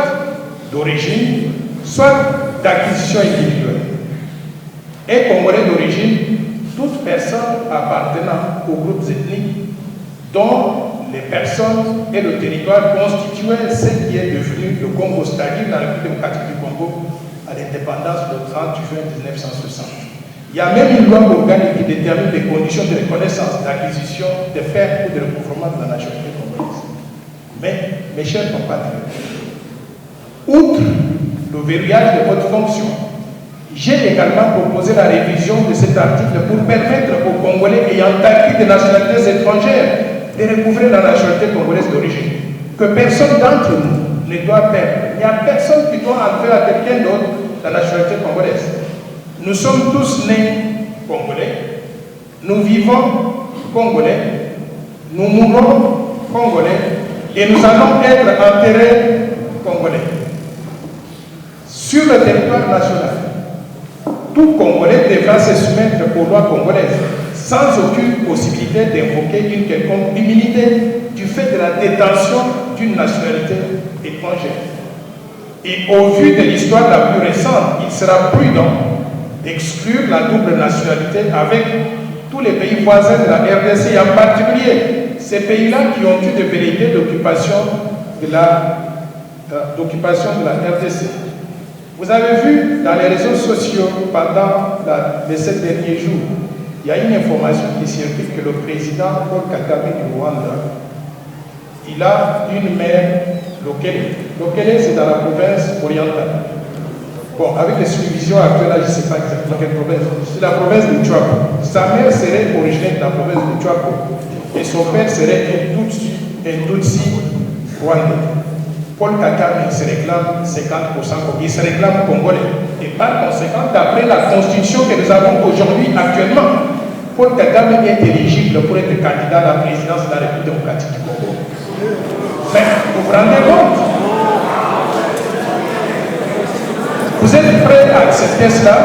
G: d'origine, soit d'acquisition individuelle. Et Congolais d'origine, toute personne appartenant aux groupes ethniques dont les personnes et le territoire constituaient ce qui est devenu le Congo, c'est-à-dire la République démocratique du Congo, à l'indépendance le 30 juin 1960. Il y a même une loi organique qui détermine les conditions de reconnaissance, d'acquisition, de perte ou de recouvrement de la nationalité congolaise. Mais, mes chers compatriotes, outre le verrouillage de votre fonction, j'ai également proposé la révision de cet article pour permettre aux Congolais ayant acquis des nationalités étrangères de recouvrer la nationalité congolaise d'origine. Que personne d'entre nous ne doit perdre. Il n'y a personne qui doit enlever à quelqu'un d'autre la nationalité congolaise. Nous sommes tous nés Congolais, nous vivons Congolais, nous mourrons Congolais et nous allons être enterrés Congolais. Sur le territoire national, tout Congolais devra se soumettre aux lois congolaises sans aucune possibilité d'invoquer une quelconque immunité du fait de la détention d'une nationalité étrangère. Et au vu de l'histoire la plus récente, il sera prudent d'exclure la double nationalité avec tous les pays voisins de la RDC, et en particulier ces pays-là qui ont eu des velléités d'occupation de la RDC. Vous avez vu dans les réseaux sociaux pendant les 7 derniers jours, il y a une information qui circule que le président Paul Kagame du Rwanda, il a une mère Lokele. Lokele, c'est dans la province orientale. Bon, avec les subdivisions actuelles, là, je ne sais pas exactement quelle province. C'est la province de Chuapo. Sa mère serait originaire de la province de Chuapo. Et son père serait un Tutsi rwandais. Paul Kagame se réclame 50%, il se réclame congolais. Et par conséquent, d'après la constitution que nous avons aujourd'hui, actuellement, Paul Kagame est éligible pour être candidat à la présidence de la République démocratique du Congo. Mais vous vous rendez compte? Vous êtes prêts à accepter cela?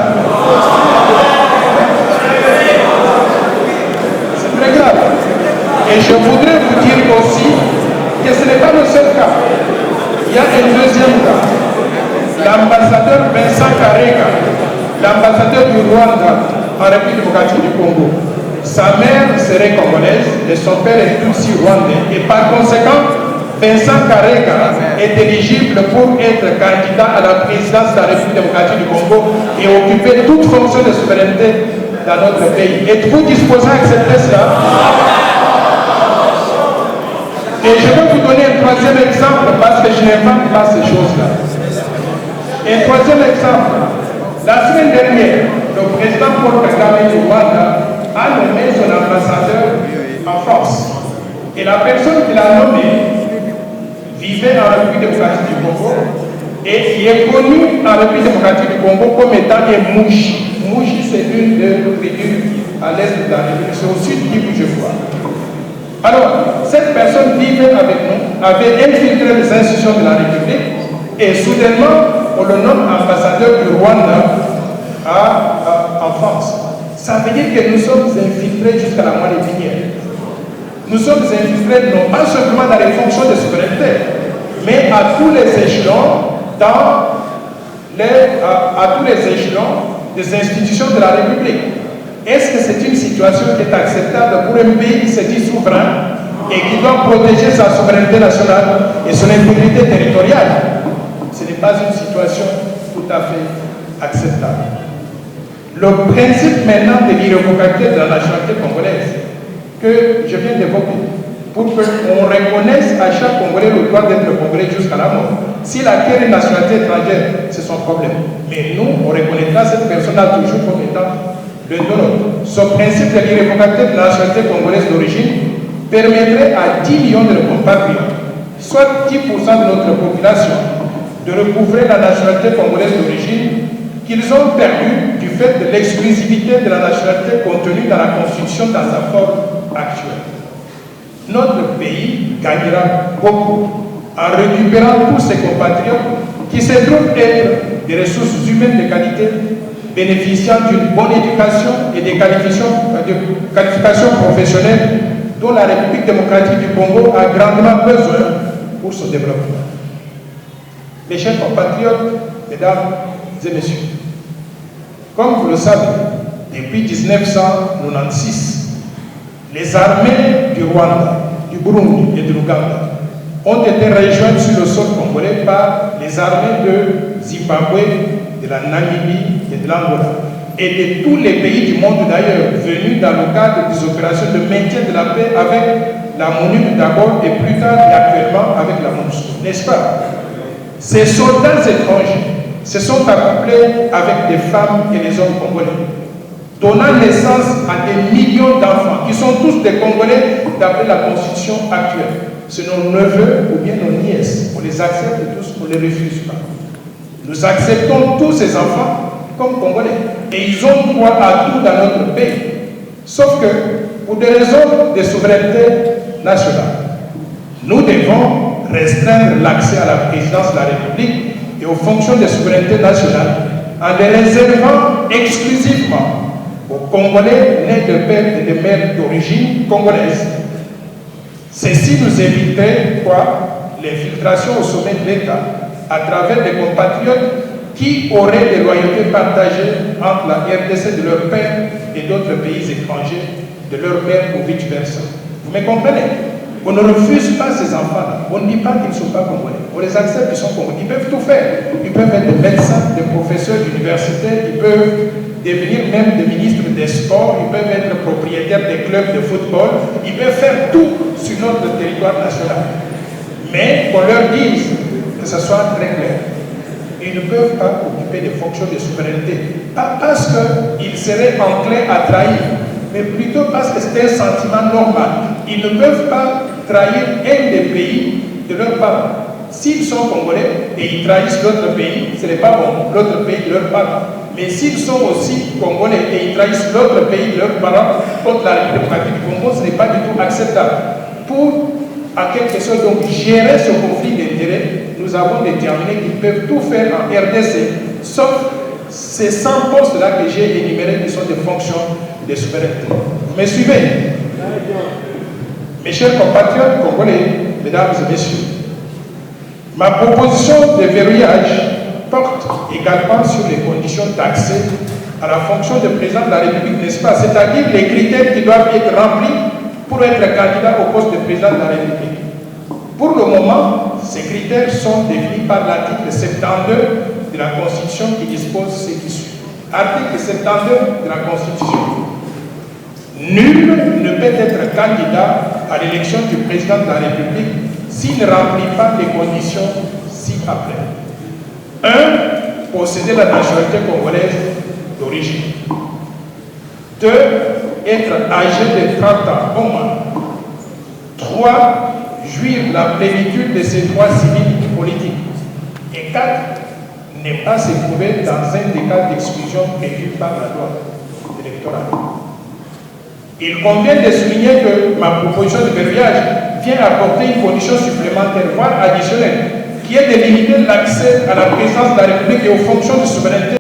G: C'est très grave. Et je voudrais vous dire aussi que ce n'est pas le seul cas. Il y a un deuxième cas. L'ambassadeur Vincent Karega, l'ambassadeur du Rwanda en République démocratique du Congo. Sa mère serait congolaise et son père est aussi rwandais. Et par conséquent, Vincent Karega est éligible pour être candidat à la présidence de la République démocratique du Congo et occuper toute fonction de souveraineté dans notre pays. Êtes-vous disposé à accepter cela? Et je vais vous donner un troisième exemple parce que je n'invente pas ces choses-là. Un troisième exemple. La semaine dernière, le président Paul Kagame du Rwanda a nommé son ambassadeur en France. Et la personne qu'il a nommée vivait en République démocratique du Congo et qui est connu en République démocratique du Congo comme étant un Mouchi. Mouchi, c'est une des tribus à l'est de la République, c'est au sud du je crois. Alors, cette personne vivait avec nous, avait infiltré les institutions de la République et soudainement, on le nomme ambassadeur du Rwanda en France. Ça veut dire que nous sommes infiltrés jusqu'à la moelle épinière. Nous sommes infiltrés non pas seulement dans les fonctions de souveraineté, mais à tous les échelons, à tous les échelons des institutions de la République. Est-ce que c'est une situation qui est acceptable pour un pays qui se dit souverain et qui doit protéger sa souveraineté nationale et son intégrité territoriale? Ce n'est pas une situation tout à fait acceptable. Le principe maintenant de l'irrévocabilité de la nationalité congolaise que je viens d'évoquer, pour qu'on reconnaisse à chaque Congolais le droit d'être Congolais jusqu'à la mort. S'il acquiert une nationalité étrangère, c'est son problème. Mais nous, on reconnaîtra cette personne-là toujours comme étant le nôtre. Ce principe de l'irrévocabilité de la nationalité congolaise d'origine permettrait à 10 millions de nos compatriotes, soit 10% de notre population, de recouvrer la nationalité congolaise d'origine qu'ils ont perdue du fait de l'exclusivité de la nationalité contenue dans la Constitution dans sa forme actuelle. Notre pays gagnera beaucoup en récupérant tous ses compatriotes qui se trouvent être des ressources humaines de qualité, bénéficiant d'une bonne éducation et des qualifications professionnelles dont la République démocratique du Congo a grandement besoin pour son développement. Mes chers compatriotes, mesdames et messieurs, comme vous le savez, depuis 1996, les armées du Rwanda, du Burundi et de l'Ouganda ont été rejointes sur le sol congolais par les armées de Zimbabwe, de la Namibie et de l'Angola, et de tous les pays du monde d'ailleurs, venus dans le cadre des opérations de maintien de la paix avec la MONUC d'abord et plus tard et actuellement avec la MONUSCO, n'est-ce pas? Ces soldats étrangers se sont accouplés avec des femmes et des hommes congolais, donnant naissance à des millions d'enfants qui sont tous des Congolais d'après la constitution actuelle. C'est nos neveux ou bien nos nièces. On les accepte tous, on ne les refuse pas. Nous acceptons tous ces enfants comme Congolais. Et ils ont droit à tout dans notre pays. Sauf que, pour des raisons de souveraineté nationale, nous devons restreindre l'accès à la présidence de la République et aux fonctions de souveraineté nationale en les réservant exclusivement aux Congolais nés de pères et de mères d'origine congolaise. Ceci nous éviterait l'infiltration au sommet de l'État à travers des compatriotes qui auraient des loyautés partagées entre la RDC de leur père et d'autres pays étrangers de leur mère ou vice-versa. Vous me comprenez? On ne refuse pas ces enfants-là. On ne dit pas qu'ils ne sont pas congolais. On les accepte, ils sont congolais. Ils peuvent tout faire. Ils peuvent être des médecins, des professeurs d'université, ils peuvent devenir même des ministres des sports, ils peuvent être propriétaires des clubs de football, ils peuvent faire tout sur notre territoire national. Mais qu'on leur dise que ce soit très clair. ils ne peuvent pas occuper des fonctions de souveraineté. Pas parce qu'ils seraient enclins à trahir, mais plutôt parce que c'est un sentiment normal. Ils ne peuvent pas trahir un des pays de leurs parents. S'ils sont congolais et ils trahissent l'autre pays, ce n'est pas bon, l'autre pays de leurs parents. Mais s'ils sont aussi congolais et ils trahissent l'autre pays de leurs parents contre la République démocratique du Congo, ce n'est pas du tout acceptable. Pour, en quelque sorte, donc, gérer ce conflit d'intérêts, nous avons déterminé qu'ils peuvent tout faire en RDC, sauf ces 100 postes-là que j'ai énumérés qui sont des fonctions de souveraineté. Vous me suivez? Mes chers compatriotes congolais, mesdames et messieurs, ma proposition de verrouillage porte également sur les conditions d'accès à la fonction de président de la République, n'est-ce pas? C'est-à-dire les critères qui doivent être remplis pour être candidat au poste de président de la République. Pour le moment, ces critères sont définis par l'article 72 de la Constitution qui dispose ce qui suit. Article 72 de la Constitution. Nul ne peut être candidat à l'élection du président de la République s'il ne remplit pas les conditions ci-après. 1. Posséder la nationalité congolaise d'origine. 2. Être âgé de 30 ans au moins. 3. Jouir la plénitude de ses droits civils et politiques. Et 4. Ne pas se trouver dans un des cas d'exclusion prévu par la loi électorale. Il convient de souligner que ma proposition de verrouillage vient apporter une condition supplémentaire, voire additionnelle, qui est de limiter l'accès à la présidence de la République et aux fonctions de souveraineté.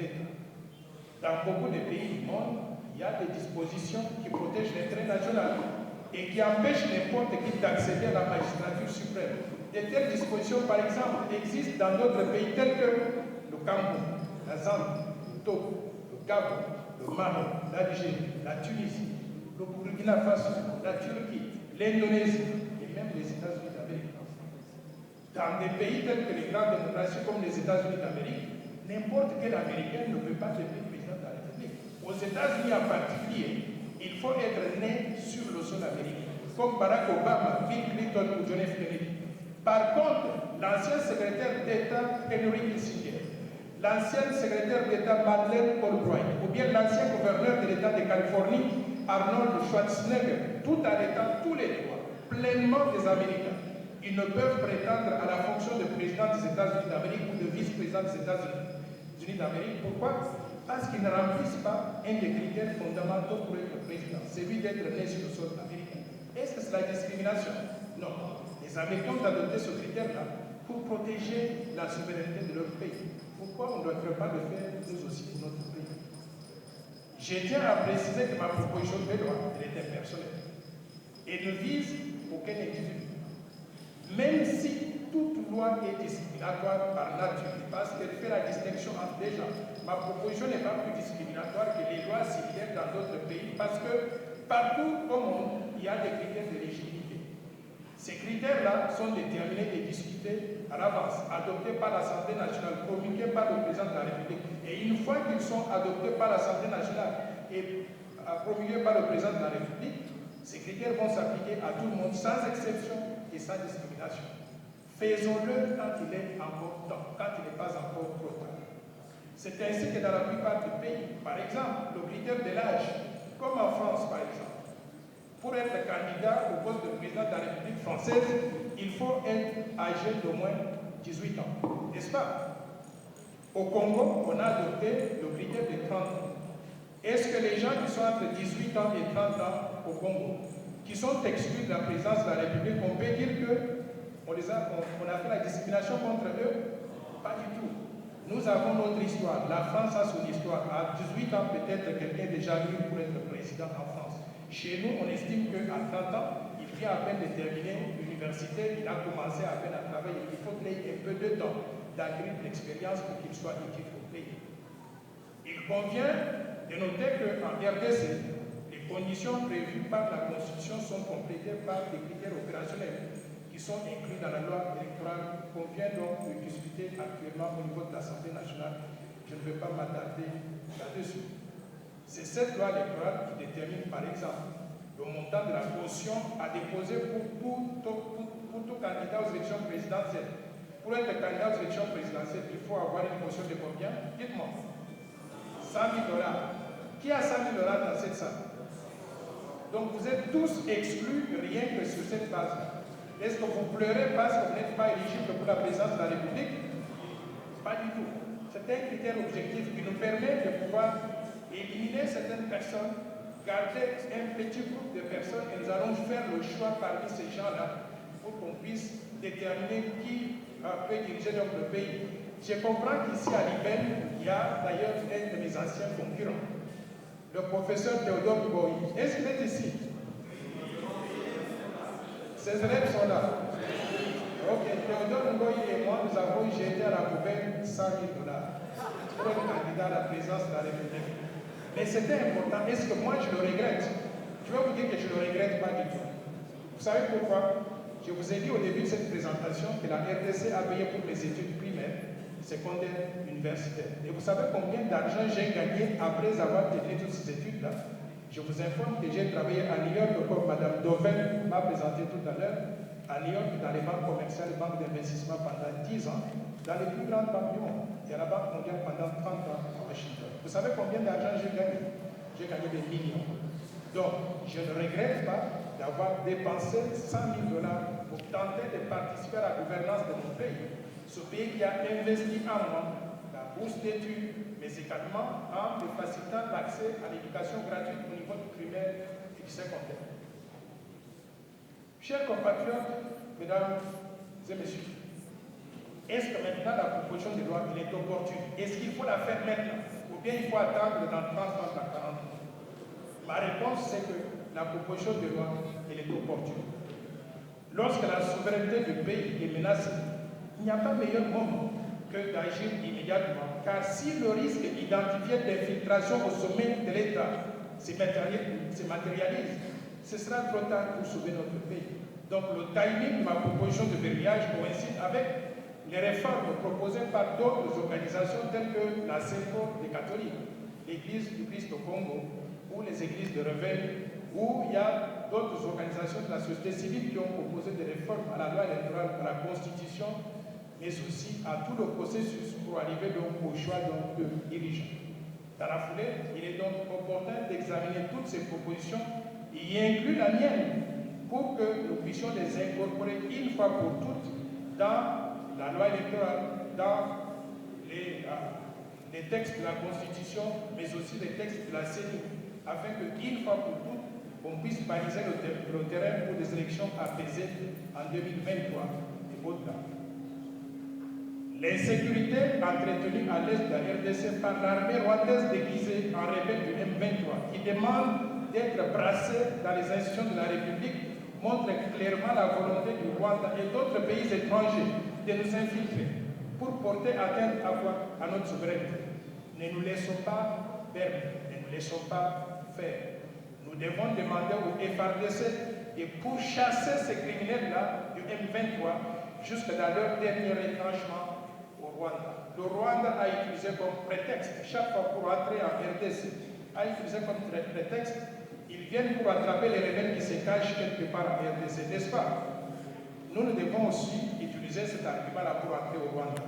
G: Dans beaucoup de pays du monde, il y a des dispositions qui protègent l'intérêt national et qui empêchent n'importe qui d'accéder à la magistrature suprême. De telles dispositions, par exemple, existent dans d'autres pays tels que le Cameroun, la Zambie, le Togo, le Gabon, le Maroc, l'Algérie, la Tunisie, le Burkina Faso, la Turquie, l'Indonésie et même les États-Unis d'Amérique. Dans des pays tels que les grandes démocraties comme les États-Unis d'Amérique, n'importe quel Américain ne peut pas devenir président de la République. Aux États-Unis en particulier, il faut être né sur le sol américain, comme Barack Obama, Bill Clinton ou John F. Kennedy. Par contre, l'ancien secrétaire d'État Henry Kissinger, l'ancien secrétaire d'État Madeleine Albright, ou bien l'ancien gouverneur de l'État de Californie, Arnold Schwarzenegger, tout en étant tous les droits pleinement des Américains, ils ne peuvent prétendre à la fonction de président des États-Unis d'Amérique ou de vice-président des États-Unis d'Amérique. Pourquoi? Parce qu'ils ne remplissent pas un des critères fondamentaux pour être président, celui d'être né sur le sol américain. Est-ce que c'est la discrimination? Non. Les Américains ont adopté ce critère-là pour protéger la souveraineté de leur pays. Pourquoi on ne doit pas le faire nous aussi pour notre pays? Je tiens à préciser que ma proposition de loi est impersonnelle et ne vise aucun individu. Même si toute loi est discriminatoire par nature, parce qu'elle fait la distinction entre des gens, ma proposition n'est pas plus discriminatoire que les lois similaires dans d'autres pays, parce que partout au monde, il y a des critères d'éligibilité. Ces critères-là sont déterminés et discutés à l'avance, adoptés par l'Assemblée nationale, promulgués par le président de la République. Et une fois qu'ils sont adoptés par l'Assemblée nationale et promulgués par le président de la République, ces critères vont s'appliquer à tout le monde, sans exception et sans discrimination. Faisons-le quand il est encore temps, quand il n'est pas encore trop tard. C'est ainsi que dans la plupart des pays, par exemple, le critère de l'âge, comme en France par exemple, pour être candidat au poste de président de la République française, il faut être âgé d'au moins 18 ans, n'est-ce pas? Au Congo, on a adopté le critère de 30 ans. Est-ce que les gens qui sont entre 18 ans et 30 ans au Congo, qui sont exclus de la présidence de la République, on peut dire qu'on a fait la discrimination contre eux? Pas du tout. Nous avons notre histoire. La France a son histoire. À 18 ans, peut-être quelqu'un est déjà mûr pour être président en France. Chez nous, on estime qu'à 30 ans, il vient à peine de terminer l'université, il a commencé à peine à travailler. Il faut qu'il ait un peu de temps d'acquérir de l'expérience pour qu'il soit utile au pays. Il convient de noter qu'en RDC, les conditions prévues par la Constitution sont complétées par des critères opérationnels qui sont inclus dans la loi électorale qu'on vient donc de discuter actuellement au niveau de l'Assemblée nationale. Je ne vais pas m'attarder là-dessus. C'est cette loi électorale qui détermine, par exemple, le montant de la caution à déposer pour tout candidat aux élections présidentielles. Pour être candidat aux élections présidentielles, il faut avoir une caution de combien? Dites-moi. 100 000 $. Qui a 100 000 $ dans cette salle? Donc vous êtes tous exclus rien que sur cette base-là. Est-ce que vous pleurez parce que vous n'êtes pas éligible pour la présidence de la République? Pas du tout. C'est un critère objectif qui nous permet de pouvoir éliminer certaines personnes, garder un petit groupe de personnes et nous allons faire le choix parmi ces gens-là pour qu'on puisse déterminer qui peut diriger notre pays. Je comprends qu'ici à l'IBEN, il y a d'ailleurs un de mes anciens concurrents, le professeur Théodore Ngoï. Est-ce qu'il est ici? Ses élèves sont là. Ok, Théodore Ngoï et moi, nous avons jeté à la poubelle 100 000 $ pour être candidat à la présidence de la République. Mais c'était important. Est-ce que moi je le regrette? Je vais vous dire que je ne le regrette pas du tout. Vous savez pourquoi? Je vous ai dit au début de cette présentation que la RDC a payé pour mes études primaires, secondaires, universitaires. Et vous savez combien d'argent j'ai gagné après avoir terminé toutes ces études-là? Je vous informe que j'ai travaillé à New York, comme Mme Doven m'a présenté tout à l'heure, à New York, dans les banques commerciales, les banques d'investissement pendant 10 ans, dans les plus grandes banques du monde. Et à la Banque mondiale pendant 30 ans à Washington. Vous savez combien d'argent j'ai gagné? J'ai gagné des millions. Donc, je ne regrette pas d'avoir dépensé 100 000 $ pour tenter de participer à la gouvernance de mon pays. Ce pays qui a investi en moi, la bourse d'études, mais également en me facilitant l'accès à l'éducation gratuite au niveau du primaire et du secondaire. Chers compatriotes, mesdames et messieurs, est-ce que maintenant la proposition de loi est opportune? Est-ce qu'il faut la faire maintenant? Ou bien il faut attendre dans 30 ans, dans 40 ans? Ma réponse, c'est que la proposition de loi, elle est opportune. Lorsque la souveraineté du pays est menacée, il n'y a pas meilleur moment que d'agir immédiatement, car si le risque identifié d'infiltration au sommet de l'État se matérialise, ce sera trop tard pour sauver notre pays. Donc le timing de ma proposition de verrouillage coïncide avec les réformes proposées par d'autres organisations telles que la CEPO des catholiques, l'Église du Christ au Congo, ou les églises de Reveil, où il y a d'autres organisations de la société civile qui ont proposé des réformes à la loi électorale, à la Constitution, mais aussi à tout le processus pour arriver donc au choix de dirigeants. Dans la foulée, il est donc opportun d'examiner toutes ces propositions, y inclut la mienne, pour que nous puissions les incorporer une fois pour toutes dans la loi électorale, dans les textes de la Constitution, mais aussi les textes de la CENI, afin qu'une fois pour toutes, on puisse baliser le terrain pour des élections apaisées en 2023 et au-delà. L'insécurité entretenue à l'est de la RDC par l'armée rwandaise déguisée en rebelle du M23, qui demande d'être brassée dans les institutions de la République, montre clairement la volonté du Rwanda et d'autres pays étrangers de nous infiltrer pour porter atteinte à notre souveraineté. Ne nous laissons pas perdre, ne nous laissons pas faire. Nous devons demander au FARDC de pourchasser ces criminels-là du M23 jusque dans leur dernier retranchement au Rwanda. Le Rwanda a utilisé comme prétexte, chaque fois pour entrer en RDC, a utilisé comme prétexte, ils viennent pour attraper les rebelles qui se cachent quelque part en RDC, n'est-ce pas? Nous devons aussi utiliser cet argument-là pour entrer au Rwanda.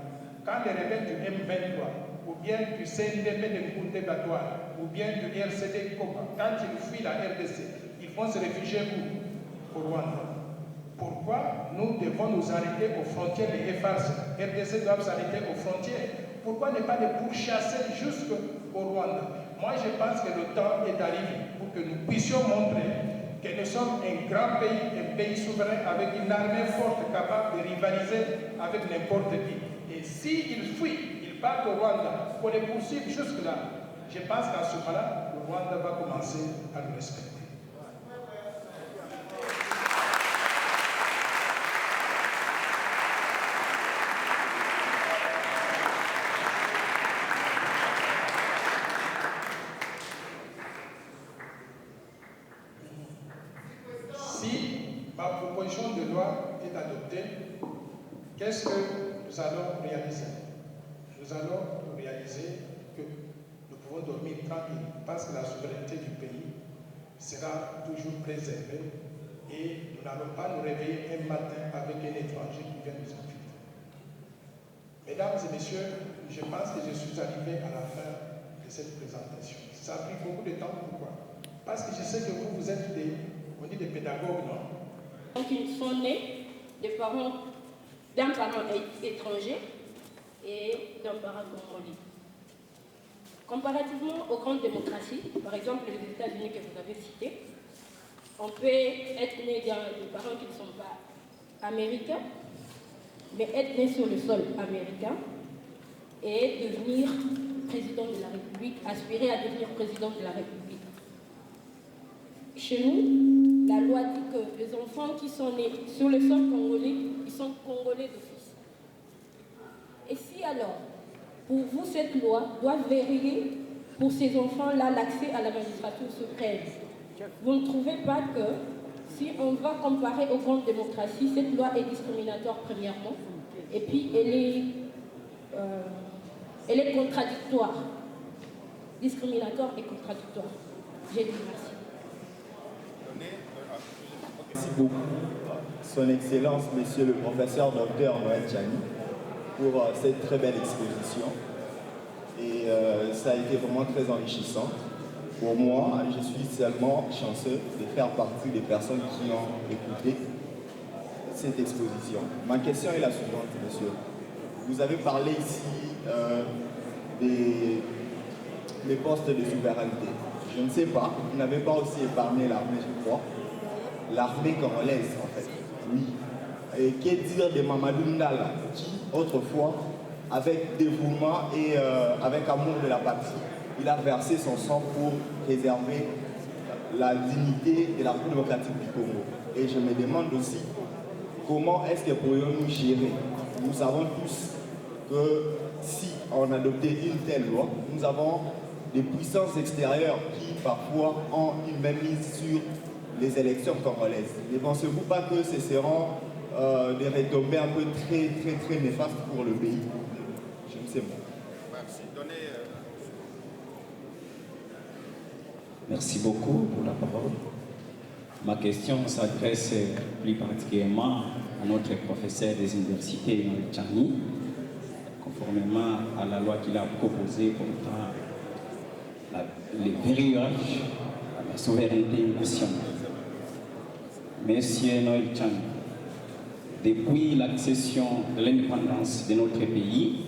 G: Quand les rebelles du M23, ou bien du CNDP de Nkunde Gatouala, ou bien du RCD Koba, quand ils fuient la RDC, ils vont se réfugier où? Au Rwanda. Pourquoi nous devons nous arrêter aux frontières des FARC? RDC doivent s'arrêter aux frontières. Pourquoi ne pas les pourchasser jusqu'au Rwanda? Moi, je pense que le temps est arrivé pour que nous puissions montrer que nous sommes un grand pays, un pays souverain avec une armée forte capable de rivaliser avec n'importe qui. Et s'ils fuient, ils partent au Rwanda pour les poursuivre jusque-là, je pense qu'à ce moment-là, le Rwanda va commencer à nous respecter. Si ma proposition de loi est adoptée, qu'est-ce que nous allons réaliser? Nous allons réaliser que nous pouvons dormir tranquille parce que la souveraineté du pays sera toujours préservée et nous n'allons pas nous réveiller un matin avec un étranger qui vient nous infiltrer. Mesdames et messieurs, je pense que je suis arrivé à la fin de cette présentation. Ça a pris beaucoup de temps, pourquoi? Parce que je sais que vous êtes on dit des pédagogues, non?
H: Donc ils sont nés d'un parent étranger et d'un parent congolais. Comparativement aux grandes démocraties, par exemple les États-Unis que vous avez cités, on peut être né de parents qui ne sont pas américains, mais être né sur le sol américain et devenir président de la République, aspirer à devenir président de la République. Chez nous, la loi dit que les enfants qui sont nés sur le sol congolais, ils sont congolais d'office. Et si alors, pour vous, cette loi doit verrouiller pour ces enfants-là l'accès à la magistrature suprême, vous ne trouvez pas que si on va comparer aux grandes démocraties, cette loi est discriminatoire premièrement, et puis elle est contradictoire. Discriminatoire et contradictoire. J'ai dit merci.
I: Merci beaucoup, Son Excellence, Monsieur le Professeur Dr Noël Tchani, pour cette très belle exposition. Et ça a été vraiment très enrichissant. Pour moi, je suis seulement chanceux de faire partie des personnes qui ont écouté cette exposition. Ma question est la suivante, monsieur. Vous avez parlé ici des postes de souveraineté. Je ne sais pas, vous n'avez pas aussi épargné l'armée, je crois. L'armée congolaise, en fait. Oui. Et qu'est dire de Mamadou Ndala, qui, autrefois, avec dévouement et avec amour de la patrie, il a versé son sang pour préserver la dignité de la République démocratique du Congo. Et je me demande aussi, comment est-ce que pourrions-nous gérer? Nous savons tous que si on adoptait une telle loi, nous avons des puissances extérieures qui parfois ont une même mise sur les élections congolaises. Ne pensez-vous pas que ce seront des retombées un peu très néfastes pour le pays? Je ne sais pas.
C: Merci.
J: Merci beaucoup pour la parole. Ma question s'adresse plus particulièrement à notre professeur des universités, Noël Tchani, conformément à la loi qu'il a proposée portant les verrouillages à la souveraineté nationale. Monsieur Noël Tchani, depuis l'accession de l'indépendance de notre pays,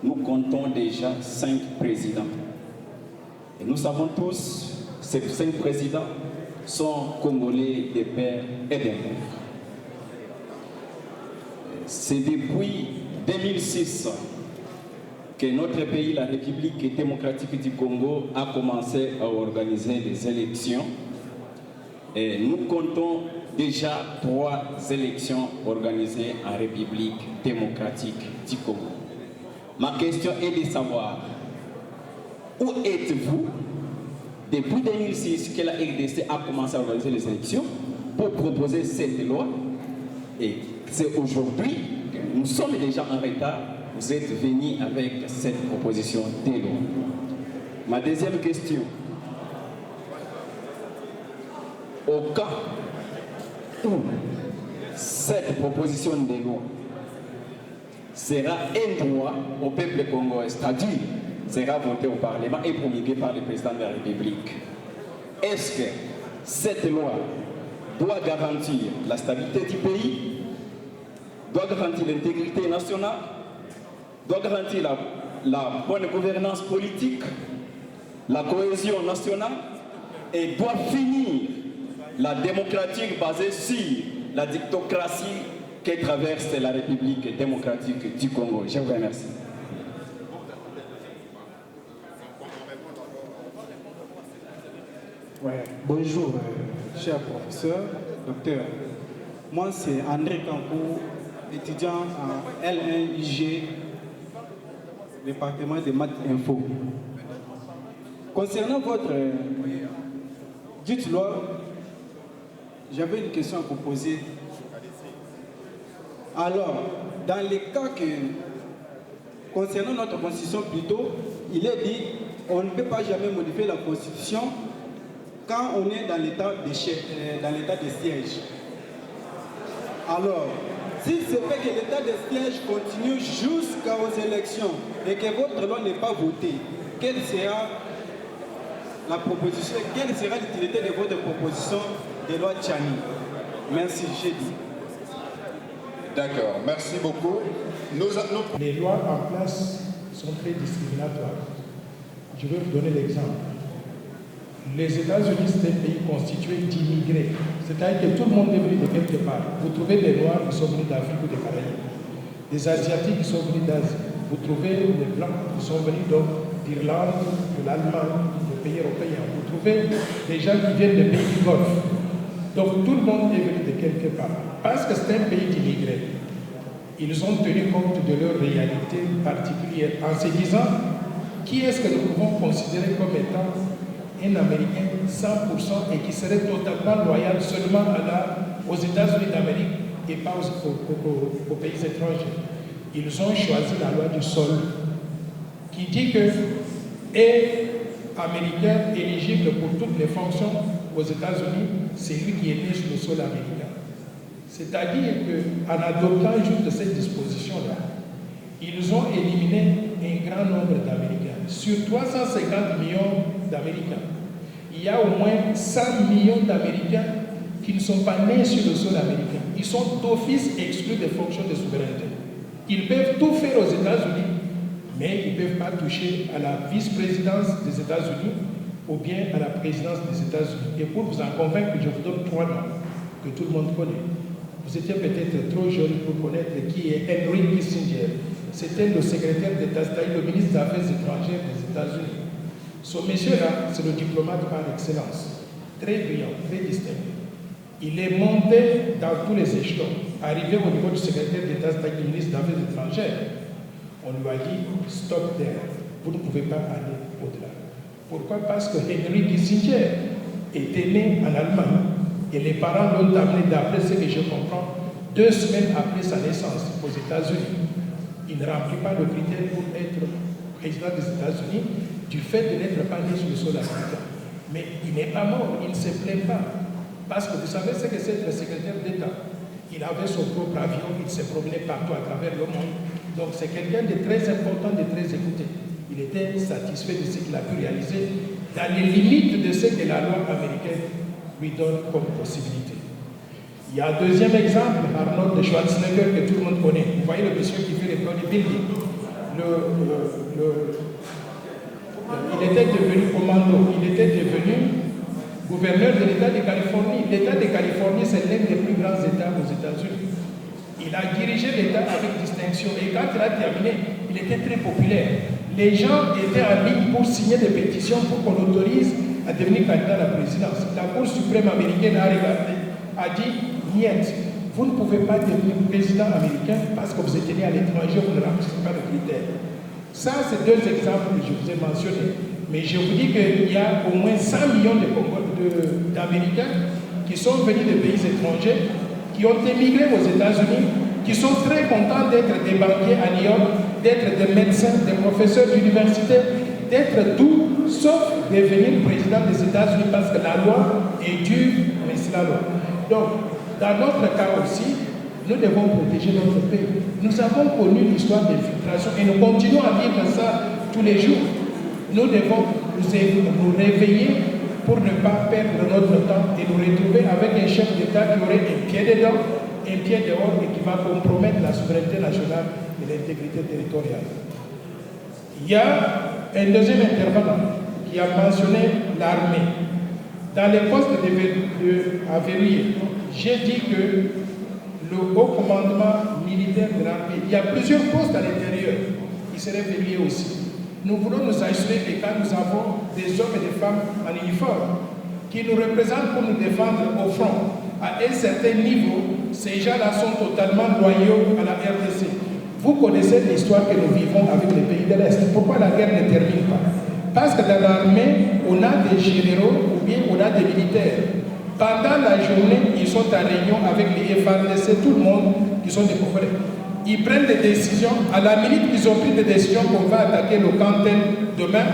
J: nous comptons déjà 5 présidents. Et nous savons tous, ces 5 présidents sont congolais de père et de mère. C'est depuis 2006 que notre pays, la République démocratique du Congo, a commencé à organiser des élections. Et nous comptons déjà 3 élections organisées en République démocratique du Congo. Ma question est de savoir, où êtes-vous depuis 2006 que la RDC a commencé à organiser les élections pour proposer cette loi? Et c'est aujourd'hui que nous sommes déjà en retard, vous êtes venus avec cette proposition de loi. Ma deuxième question, au cas où cette proposition de loi sera un droit au peuple congolais, c'est-à-dire sera votée au Parlement et promulguée par le président de la République, est-ce que cette loi doit garantir la stabilité du pays, doit garantir l'intégrité nationale, doit garantir la bonne gouvernance politique, la cohésion nationale, et doit finir la démocratie basée sur la dictocratie que traverse la République démocratique du Congo? Je vous remercie.
K: Ouais. Bonjour, cher professeur, docteur. Moi, c'est André Kankou, étudiant en L1IG, département de maths info. Concernant votre dite loi, j'avais une question à vous poser. Alors, dans les cas que, concernant notre constitution plutôt, il est dit on ne peut pas jamais modifier la constitution quand on est dans l'état de siège. Alors, s'il se fait que l'état de siège continue jusqu'aux élections et que votre loi n'est pas votée, quelle sera la proposition, quelle sera l'utilité de votre proposition de loi Tchani? Merci, j'ai dit.
C: D'accord, merci beaucoup.
G: Les lois en place sont très discriminatoires. Je vais vous donner l'exemple. Les États-Unis, c'est un pays constitué d'immigrés. C'est-à-dire que tout le monde est venu de quelque part. Vous trouvez des Noirs qui sont venus d'Afrique ou des Caraïbes, des Asiatiques qui sont venus d'Asie. Vous trouvez les Blancs qui sont venus d'Irlande, de l'Allemagne, des pays européens. Vous trouvez des gens qui viennent des pays du Golfe. Donc tout le monde est venu de quelque part. Parce que c'est un pays d'immigrés, ils ont tenu compte de leur réalité particulière en se disant qui est-ce que nous pouvons considérer comme étant un Américain 100% et qui serait totalement loyal seulement aux États-Unis d'Amérique et pas aux pays étrangers. Ils ont choisi la loi du sol qui dit que est américain éligible pour toutes les fonctions aux États-Unis, c'est lui qui est né sur le sol américain. C'est-à-dire qu'en adoptant juste cette disposition-là, ils ont éliminé un grand nombre d'Américains. Sur 350 millions d'Américains, il y a au moins 100 millions d'Américains qui ne sont pas nés sur le sol américain. Ils sont d'office exclus des fonctions de souveraineté. Ils peuvent tout faire aux États-Unis, mais ils ne peuvent pas toucher à la vice-présidence des États-Unis ou bien à la présidence des États-Unis. Et pour vous en convaincre, je vous donne 3 noms que tout le monde connaît. Vous étiez peut-être trop jeune pour connaître qui est Henry Kissinger. C'était le secrétaire d'État, c'est-à-dire le ministre des Affaires étrangères des États-Unis. Ce monsieur-là, c'est le diplomate par excellence. Très brillant, très distingué. Il est monté dans tous les échelons. Arrivé au niveau du secrétaire d'État, c'est-à-dire le ministre des Affaires étrangères, on lui a dit « Stop there, vous ne pouvez pas aller au-delà ». Pourquoi? Parce que Henry Kissinger était né en Allemagne. Et les parents l'ont amené, d'après ce que je comprends, 2 semaines après sa naissance aux États-Unis. Il ne remplit pas le critère pour être président des États-Unis du fait de n'être pas né sur le sol américain. Mais il n'est pas mort, il ne se plaint pas. Parce que vous savez ce que c'est le secrétaire d'État. Il avait son propre avion, il se promenait partout à travers le monde. Donc c'est quelqu'un de très important, de très écouté. Il était satisfait de ce qu'il a pu réaliser dans les limites de ce que la loi américaine lui donne comme possibilité. Il y a un deuxième exemple, Arnold Schwarzenegger, que tout le monde connaît. Vous voyez le monsieur qui fait le bodybuilding. Il était devenu commando, il était devenu gouverneur de l'État de Californie. L'État de Californie, c'est l'un des plus grands États aux États-Unis. Il a dirigé l'État avec distinction et quand il a terminé, il était très populaire. Les gens étaient en ligne pour signer des pétitions pour qu'on l'autorise à devenir candidat à la présidence. La Cour suprême américaine a regardé, a dit niet, vous ne pouvez pas devenir président américain parce que vous êtes né à l'étranger, vous ne remplissez pas le critère. Ça, c'est 2 exemples que je vous ai mentionnés. Mais je vous dis qu'il y a au moins 100 millions d'Américains qui sont venus des pays étrangers, qui ont émigré aux États-Unis, qui sont très contents d'être des banquiers à New York, d'être des médecins, des professeurs d'université, d'être tout sauf devenir président des États-Unis parce que la loi est dure, mais c'est la loi. Donc, dans notre cas aussi, nous devons protéger notre pays. Nous avons connu l'histoire d'infiltration et nous continuons à vivre ça tous les jours. Nous devons nous réveiller pour ne pas perdre notre temps et nous retrouver avec un chef d'État qui aurait un pied dedans, un pied dehors et qui va compromettre la souveraineté nationale et l'intégrité territoriale. Il y a un deuxième intervenant qui a mentionné l'armée. Dans les postes à verrouiller, j'ai dit que le haut commandement militaire de l'armée, il y a plusieurs postes à l'intérieur qui seraient verrouillés aussi. Nous voulons nous assurer que quand nous avons des hommes et des femmes en uniforme qui nous représentent pour nous défendre au front, à un certain niveau, ces gens-là sont totalement loyaux à la RDC. Vous connaissez l'histoire que nous vivons avec les pays de l'Est. Pourquoi la guerre ne termine pas? Parce que dans l'armée, on a des généraux ou bien on a des militaires. Pendant la journée, ils sont en réunion avec les FARDC, tout le monde, qui sont des Congolais. Ils prennent des décisions. À la minute qu'ils ont pris des décisions qu'on va attaquer le Cantel demain,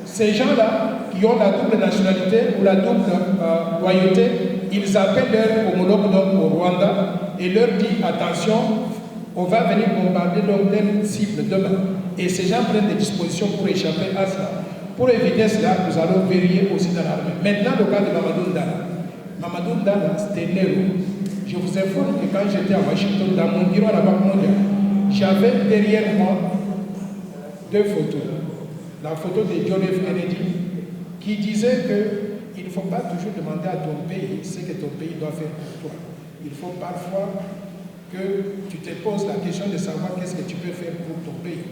G: ces gens-là, qui ont la double nationalité ou la double loyauté, ils appellent leur homologue donc au Rwanda et leur disent attention, on va venir bombarder donc telle cible demain. Et ces gens prennent des dispositions pour échapper à cela. Pour éviter cela, nous allons vérifier aussi dans l'armée. Maintenant, le cas de Mamadou Ndala. Mamadou Ndala, c'était Nero. Je vous informe que quand j'étais à Washington, dans mon bureau à la Banque mondiale, j'avais derrière moi 2 photos. La photo de John F. Kennedy, qui disait qu'il ne faut pas toujours demander à ton pays ce que ton pays doit faire pour toi. Il faut parfois que tu te poses la question de savoir qu'est-ce que tu peux faire pour ton pays.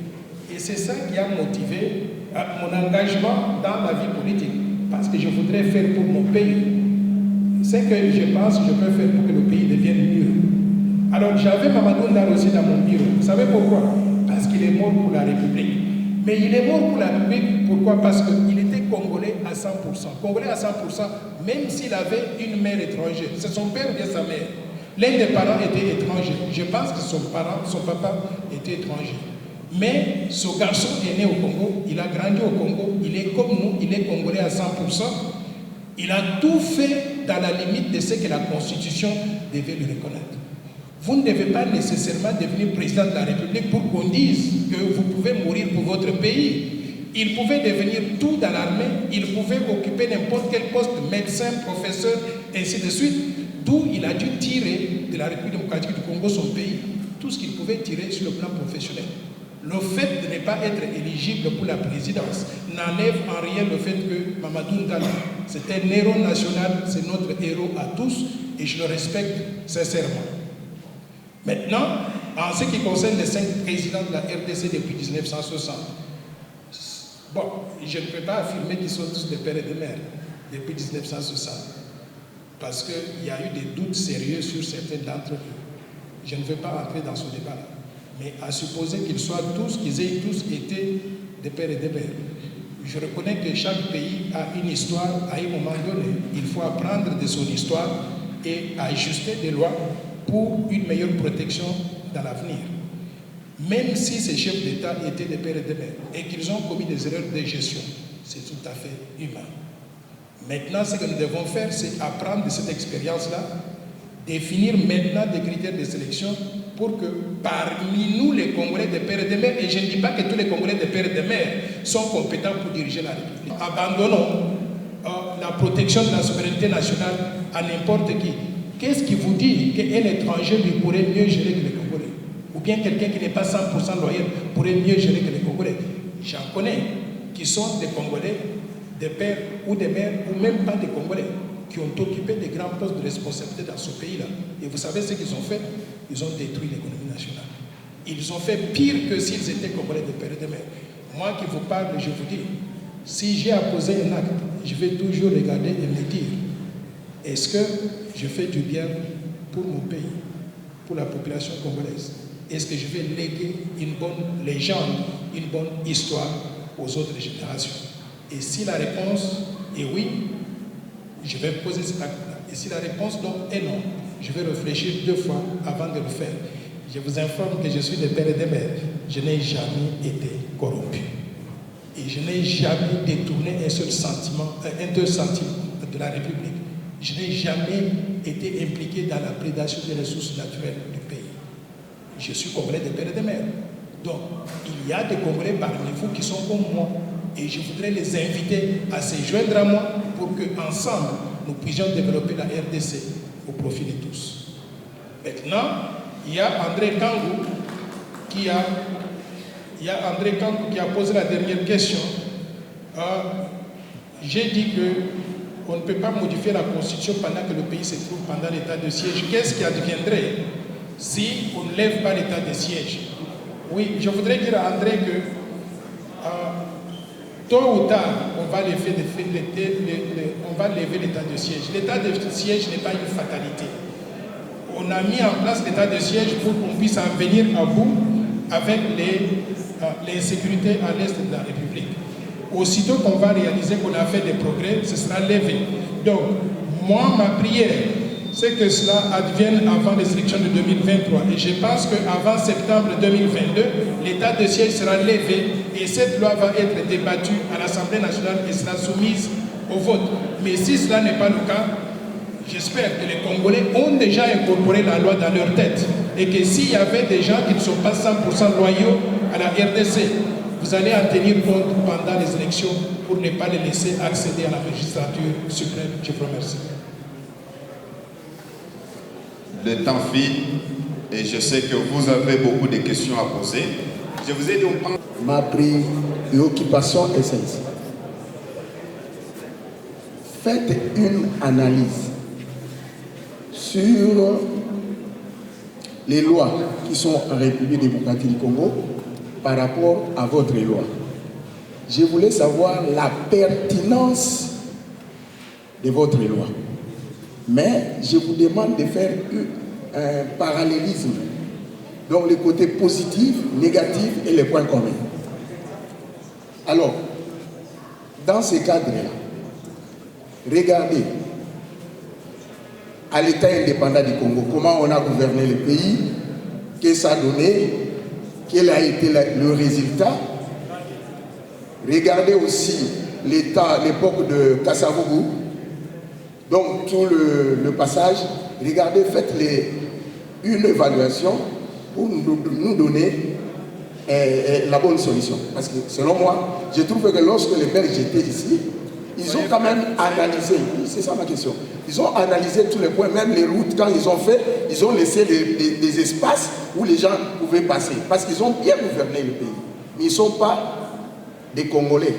G: Et c'est ça qui a motivé mon engagement dans la vie politique, parce que je voudrais faire pour mon pays ce que je pense que je peux faire pour que le pays devienne mieux. Alors j'avais Mamadou Ndala aussi dans mon bureau. Vous savez pourquoi? Parce qu'il est mort pour la République. Mais il est mort pour la République, pourquoi? Parce qu'il était congolais à 100%. Congolais à 100%, même s'il avait une mère étrangère. C'est son père ou bien sa mère. L'un des parents était étranger. Je pense que son papa était étranger. Mais ce garçon est né au Congo, il a grandi au Congo, il est comme nous, il est congolais à 100%. Il a tout fait dans la limite de ce que la Constitution devait lui reconnaître. Vous ne devez pas nécessairement devenir président de la République pour qu'on dise que vous pouvez mourir pour votre pays. Il pouvait devenir tout dans l'armée, il pouvait occuper n'importe quel poste, médecin, professeur, ainsi de suite. D'où il a dû tirer de la République démocratique du Congo, son pays, tout ce qu'il pouvait tirer sur le plan professionnel. Le fait de ne pas être éligible pour la présidence n'enlève en rien le fait que Mamadou Ndala, c'est un héros national, c'est notre héros à tous, et je le respecte sincèrement. Maintenant, en ce qui concerne les 5 présidents de la RDC depuis 1960, bon, je ne peux pas affirmer qu'ils sont tous des pères et des mères depuis 1960, parce qu'il y a eu des doutes sérieux sur certains d'entre eux. Je ne veux pas entrer dans ce débat-là. Mais à supposer qu'ils aient tous été des pères et des mères. Je reconnais que chaque pays a une histoire à un moment donné. Il faut apprendre de son histoire et ajuster des lois pour une meilleure protection dans l'avenir. Même si ces chefs d'État étaient des pères et des mères et qu'ils ont commis des erreurs de gestion, c'est tout à fait humain. Maintenant, ce que nous devons faire, c'est apprendre de cette expérience-là, définir maintenant des critères de sélection pour que parmi nous, les Congolais des pères et des mères, et je ne dis pas que tous les Congolais des pères et des mères sont compétents pour diriger la République. Abandonnons la protection de la souveraineté nationale à n'importe qui. Qu'est-ce qui vous dit qu'un étranger lui pourrait mieux gérer que les Congolais? Ou bien quelqu'un qui n'est pas 100% loyal pourrait mieux gérer que les Congolais? J'en connais qui sont des Congolais, des pères ou des mères, ou même pas des Congolais, qui ont occupé des grands postes de responsabilité dans ce pays-là. Et vous savez ce qu'ils ont fait? Ils ont détruit l'économie nationale. Ils ont fait pire que s'ils étaient Congolais de père et de mère. Moi qui vous parle, je vous dis, si j'ai à poser un acte, je vais toujours regarder et me dire, est-ce que je fais du bien pour mon pays, pour la population congolaise? Est-ce que je vais léguer une bonne légende, une bonne histoire aux autres générations? Et si la réponse est oui, je vais poser cet acte-là. Et si la réponse donc est non, je vais réfléchir 2 fois avant de le faire. Je vous informe que je suis des pères et des mères. Je n'ai jamais été corrompu. Et je n'ai jamais détourné un seul centime de la République. Je n'ai jamais été impliqué dans la prédation des ressources naturelles du pays. Je suis Congolais des pères et des mères. Donc, il y a des Congolais parmi vous qui sont comme moi. Et je voudrais les inviter à se joindre à moi pour qu'ensemble, nous puissions développer la RDC au profit de tous. Maintenant, il y a André Kangou qui a posé la dernière question. J'ai dit qu'on ne peut pas modifier la Constitution pendant que le pays se trouve pendant l'état de siège. Qu'est-ce qui adviendrait si on ne lève pas l'état de siège? Oui, je voudrais dire à André que tôt ou tard, on va lever l'état de siège. L'état de siège n'est pas une fatalité. On a mis en place l'état de siège pour qu'on puisse en venir à bout avec l'insécurité à l'est de la République. Aussitôt qu'on va réaliser qu'on a fait des progrès, ce sera levé. Donc, moi, ma prière, c'est que cela advienne avant les élections de 2023. Et je pense qu'avant septembre 2022, l'état de siège sera levé et cette loi va être débattue à l'Assemblée nationale et sera soumise au vote. Mais si cela n'est pas le cas, j'espère que les Congolais ont déjà incorporé la loi dans leur tête et que s'il y avait des gens qui ne sont pas 100% loyaux à la RDC, vous allez en tenir compte pendant les élections pour ne pas les laisser accéder à la magistrature suprême. Je vous remercie.
L: Le temps file et je sais que vous avez beaucoup de questions à poser. Je vous ai dit, on prend...
M: Ma préoccupation est celle-ci. Faites une analyse sur les lois qui sont en République démocratique du Congo par rapport à votre loi. Je voulais savoir la pertinence de votre loi. Mais je vous demande de faire un parallélisme. Donc les côtés positifs, négatifs et les points communs. Alors, dans ces cadres-là, regardez à l'État indépendant du Congo, comment on a gouverné le pays, qu'est-ce que ça a donné, quel a été le résultat. Regardez aussi l'époque de Kasavubu, donc tout le passage. Regardez, faites une évaluation pour nous donner la bonne solution. Parce que selon moi, je trouve que lorsque les Belges étaient ici, ils ont quand même analysé, oui, c'est ça ma question, ils ont analysé tous les points, même les routes, quand ils ont fait, ils ont laissé des espaces où les gens pouvaient passer, parce qu'ils ont bien gouverné le pays. Mais ils ne sont pas des Congolais,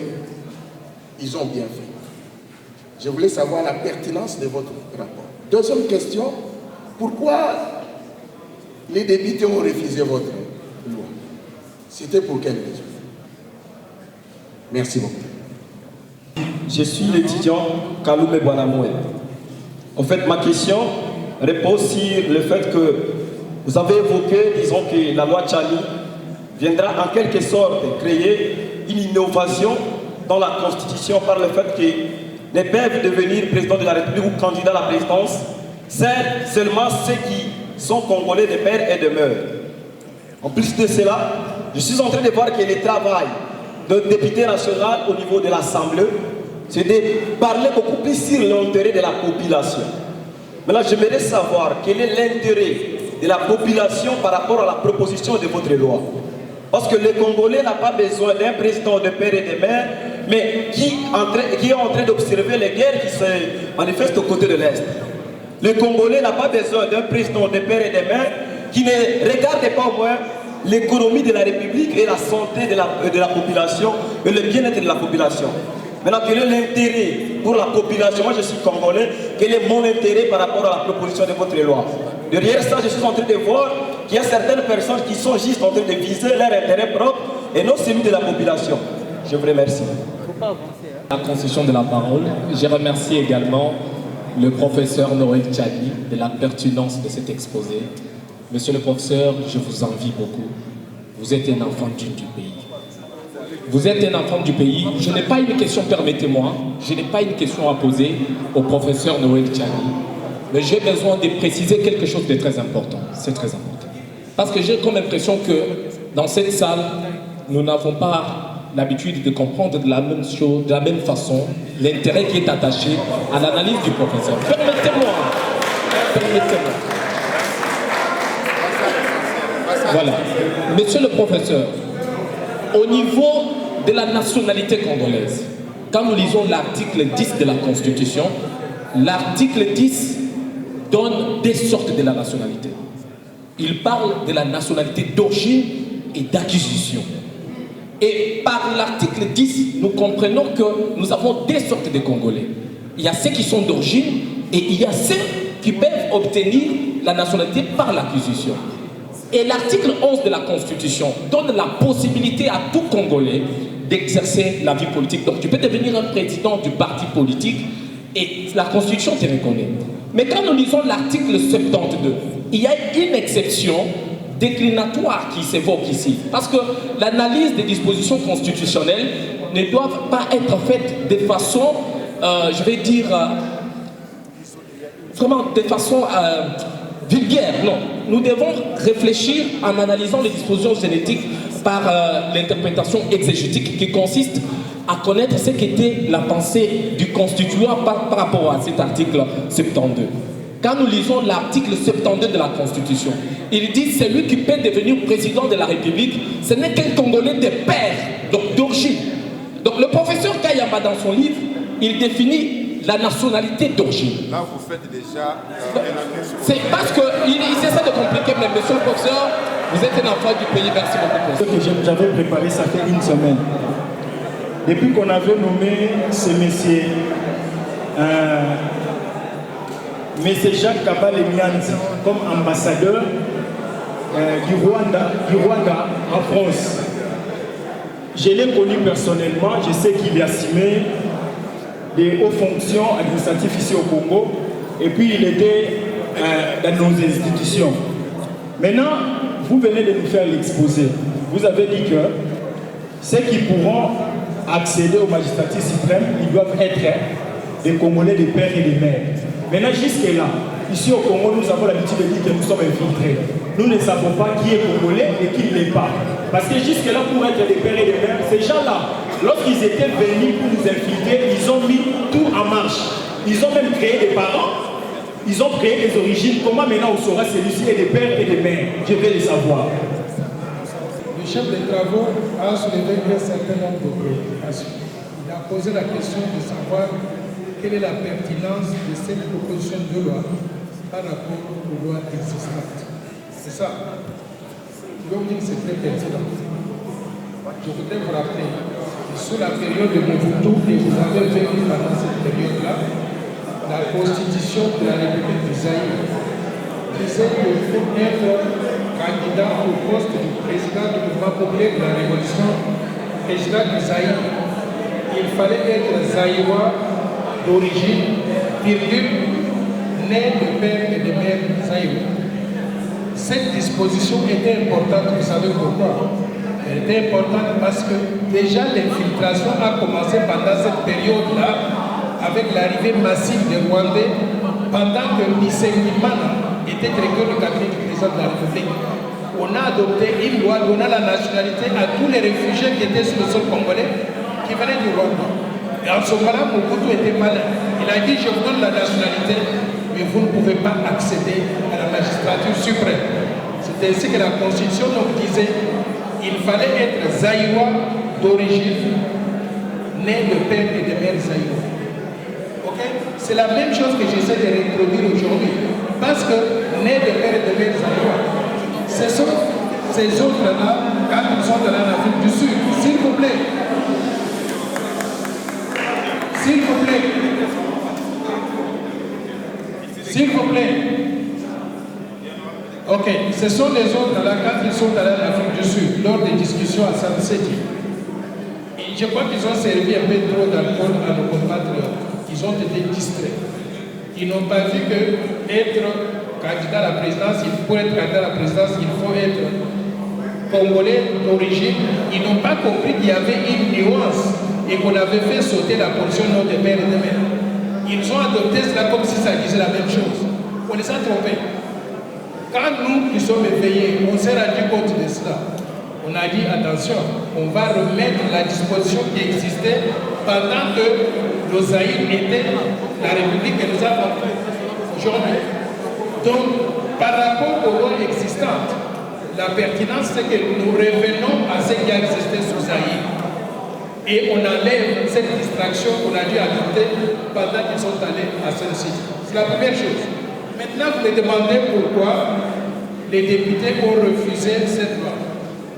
M: ils ont bien fait. Je voulais savoir la pertinence de votre rapport. Deuxième question, pourquoi les députés ont refusé votre loi? C'était pour quelle raison? Merci beaucoup.
N: Je suis l'étudiant Kaloumé Bonamoué. En fait, ma question repose sur le fait que vous avez évoqué, disons que la loi Tchani viendra en quelque sorte créer une innovation dans la Constitution par le fait qu'ils ne peuvent devenir président de la République ou candidat à la présidence, c'est seulement ceux qui sont congolais de père et de mère. En plus de cela, je suis en train de voir que le travail d'un député national au niveau de l'Assemblée, c'est de parler beaucoup plus sur l'intérêt de la population. Maintenant, j'aimerais savoir quel est l'intérêt de la population par rapport à la proposition de votre loi. Parce que le Congolais n'a pas besoin d'un président de père et de mère, mais qui est en train d'observer les guerres qui se manifestent aux côtés de l'Est. Le Congolais n'a pas besoin d'un président de père et de mère qui ne regarde pas au moins l'économie de la République et la santé de la population et le bien-être de la population. Maintenant, quel est l'intérêt pour la population? Moi, je suis Congolais. Quel est mon intérêt par rapport à la proposition de votre loi? Derrière ça, je suis en train de voir qu'il y a certaines personnes qui sont juste en train de viser leur intérêt propre et non celui de la population. Je vous remercie.
O: La concession de la parole, je remercie également le professeur Noël Tchani de la pertinence de cet exposé. Monsieur le professeur, je vous envie beaucoup. Vous êtes un enfant du pays. Vous êtes un enfant du pays. Je n'ai pas une question, permettez-moi, je n'ai pas une question à poser au professeur Noël Tchani. Mais j'ai besoin de préciser quelque chose de très important. C'est très important. Parce que j'ai comme l'impression que dans cette salle, nous n'avons pas l'habitude de comprendre de la même chose, de la même façon, l'intérêt qui est attaché à l'analyse du professeur. Permettez-moi. Permettez-moi. Voilà. Monsieur le professeur, au niveau de la nationalité congolaise, quand nous lisons l'article 10 de la Constitution, l'article 10 donne des sortes de la nationalité. Il parle de la nationalité d'origine et d'acquisition. Et par l'article 10, nous comprenons que nous avons des sortes de Congolais. Il y a ceux qui sont d'origine et il y a ceux qui peuvent obtenir la nationalité par l'acquisition. Et l'article 11 de la Constitution donne la possibilité à tout Congolais d'exercer la vie politique. Donc tu peux devenir un président du parti politique et la Constitution te reconnaît. Mais quand nous lisons l'article 72, il y a une exception déclinatoire qui s'évoque ici. Parce que l'analyse des dispositions constitutionnelles ne doit pas être faite de façon, je vais dire, vraiment de façon vulgaire. Non, nous devons réfléchir en analysant les dispositions génétiques par l'interprétation exégétique qui consiste à connaître ce qu'était la pensée du constituant par rapport à cet article 72. Quand nous lisons l'article 72 de la Constitution, il dit « Celui qui peut devenir président de la République, ce n'est qu'un Congolais de père, donc d'origine. » Donc le professeur Kayamba, dans son livre, il définit la nationalité d'origine.
L: Là, vous faites déjà...
O: C'est parce qu'il essaie de compliquer, mais monsieur le professeur, vous êtes un enfant du pays, merci beaucoup.
P: Ce que j'avais préparé, ça fait une semaine. Depuis qu'on avait nommé ce monsieur, monsieur Jacques Kabale Nyanzi, comme ambassadeur du Rwanda en France, je l'ai connu personnellement, je sais qu'il assumait des hautes fonctions administratives ici au Congo, et puis il était dans nos institutions. Maintenant, vous venez de nous faire l'exposé. Vous avez dit que ceux qui pourront accéder au magistrature suprême, ils doivent être des Congolais, des pères et des mères. Maintenant, jusque-là, ici au Congo, nous avons l'habitude de dire que nous sommes infiltrés. Nous ne savons pas qui est Congolais et qui ne l'est pas. Parce que jusque-là, pour être des pères et des mères, ces gens-là, lorsqu'ils étaient venus pour nous infiltrer, ils ont mis tout en marche. Ils ont même créé des parents, ils ont créé des origines. Comment maintenant on saura celui-ci est des pères et des mères? Je vais les savoir.
G: Le chef des travaux a soulevé un certain nombre de préoccupations. Il a posé la question de savoir quelle est la pertinence de cette proposition de loi par rapport aux lois existantes. C'est ça. Je veux vous dire que c'est très pertinent. Je voudrais vous rappeler que sous la période de Mobutu, et vous avez vécu pendant cette période-là, la constitution de la République du Zaïre disait qu'il faut être candidat au poste du président du mouvement populaire de la Révolution, président du Zaïre. Il fallait être zaïrois d'origine, virgule, né de père et de mère zaïrois. Cette disposition était importante, vous savez pourquoi? Elle était importante parce que déjà l'infiltration a commencé pendant cette période-là avec l'arrivée massive des Rwandais pendant que Bisengimana était directeur du cabinet du président de la République. On a adopté une loi donnant la nationalité à tous les réfugiés qui étaient sur le sol congolais qui venaient du Rwanda. Et en ce moment-là, Mobutu était malin. Il a dit, je vous donne la nationalité, mais vous ne pouvez pas accéder à la magistrature suprême. C'est ainsi que la Constitution nous disait qu'il fallait être zaïrois d'origine, né de père et de mère zaïrois. C'est la même chose que j'essaie de reproduire aujourd'hui. Parce que né de père et de mère zaïrois, ce sont ces autres-là, quand ils sont dans l'Afrique du Sud, s'il vous plaît. S'il vous plaît. S'il vous plaît. Ok, ce sont les autres-là, quand ils sont dans l'Afrique du Sud, lors des discussions à Sanseti. Je crois qu'ils ont servi un peu trop d'alcool à nos compatriotes. Ils ont été distraits. Ils n'ont pas vu que être candidat à la présidence, pour être candidat à la présidence, il faut être congolais d'origine. Ils n'ont pas compris qu'il y avait une nuance et qu'on avait fait sauter la portion non de père et de mère. Ils ont adopté cela comme si ça disait la même chose. On les a trompés. Quand nous qui sommes éveillés, on s'est rendu compte de cela. On a dit attention, on va remettre la disposition qui existait pendant que le Zaïre était la République que nous avons aujourd'hui. Donc, par rapport aux lois existantes, la pertinence, c'est que nous revenons à ce qui a existé sous Zaïre. Et on enlève cette distraction qu'on a dû adopter pendant qu'ils sont allés à celle-ci. C'est la première chose. Maintenant, vous me demandez pourquoi les députés ont refusé cette loi.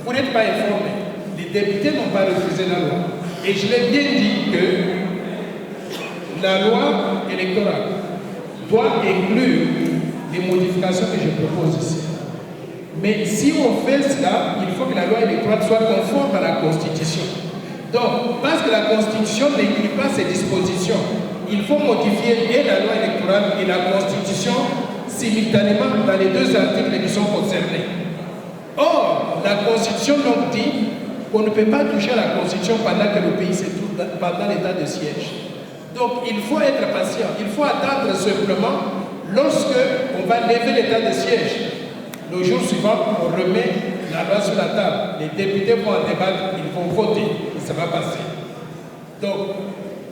G: Vous n'êtes pas informés. Les députés n'ont pas refusé la loi. Et je l'ai bien dit que la loi électorale doit inclure les modifications que je propose ici. Mais si on fait cela, il faut que la loi électorale soit conforme à la Constitution. Donc, parce que la Constitution n'inclut pas ces dispositions, il faut modifier et la loi électorale et la Constitution simultanément dans les deux articles qui sont concernés. Or, la Constitution donc dit qu'on ne peut pas toucher à la Constitution pendant que le pays se trouve pendant l'état de siège. Donc, il faut être patient. Il faut attendre simplement lorsque on va lever l'état de siège. Le jour suivant, on remet la loi sur la table. Les députés vont en débattre, ils vont voter et ça va passer. Donc,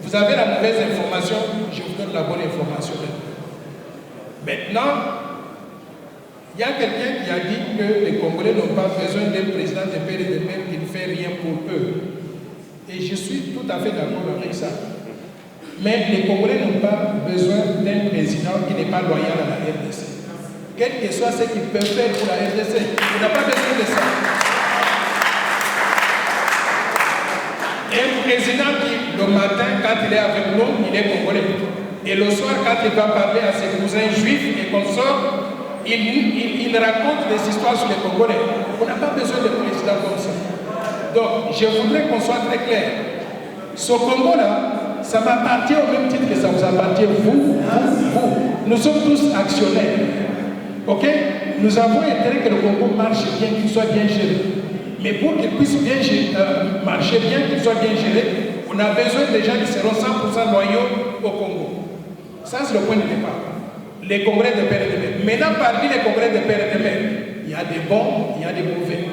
G: vous avez la mauvaise information, je vous donne la bonne information. Maintenant, il y a quelqu'un qui a dit que les Congolais n'ont pas besoin d'un président de père et de mère qui ne fait rien pour eux. Et je suis tout à fait d'accord avec ça. Mais les Congolais n'ont pas besoin d'un président qui n'est pas loyal à la RDC. Quel que soit ce qu'ils peuvent faire pour la RDC, on n'a pas besoin de ça. Un président qui, le matin, quand il est avec nous, il est Congolais. Et le soir, quand il va parler à ses cousins juifs et consorts, il raconte des histoires sur les Congolais. On n'a pas besoin de président comme ça. Donc, je voudrais qu'on soit très clair. Ce Congo-là, ça m'appartient au même titre que ça vous appartient, vous. Nous sommes tous actionnaires. Ok? Nous avons intérêt que le Congo marche bien, qu'il soit bien géré. Mais pour qu'il puisse bien marcher bien, qu'il soit bien géré, on a besoin des gens qui seront 100% loyaux au Congo. Ça, c'est le point de départ. Les Congolais de père et de mère. Maintenant, parmi les Congolais de père et de mère, il y a des bons, il y a des mauvais.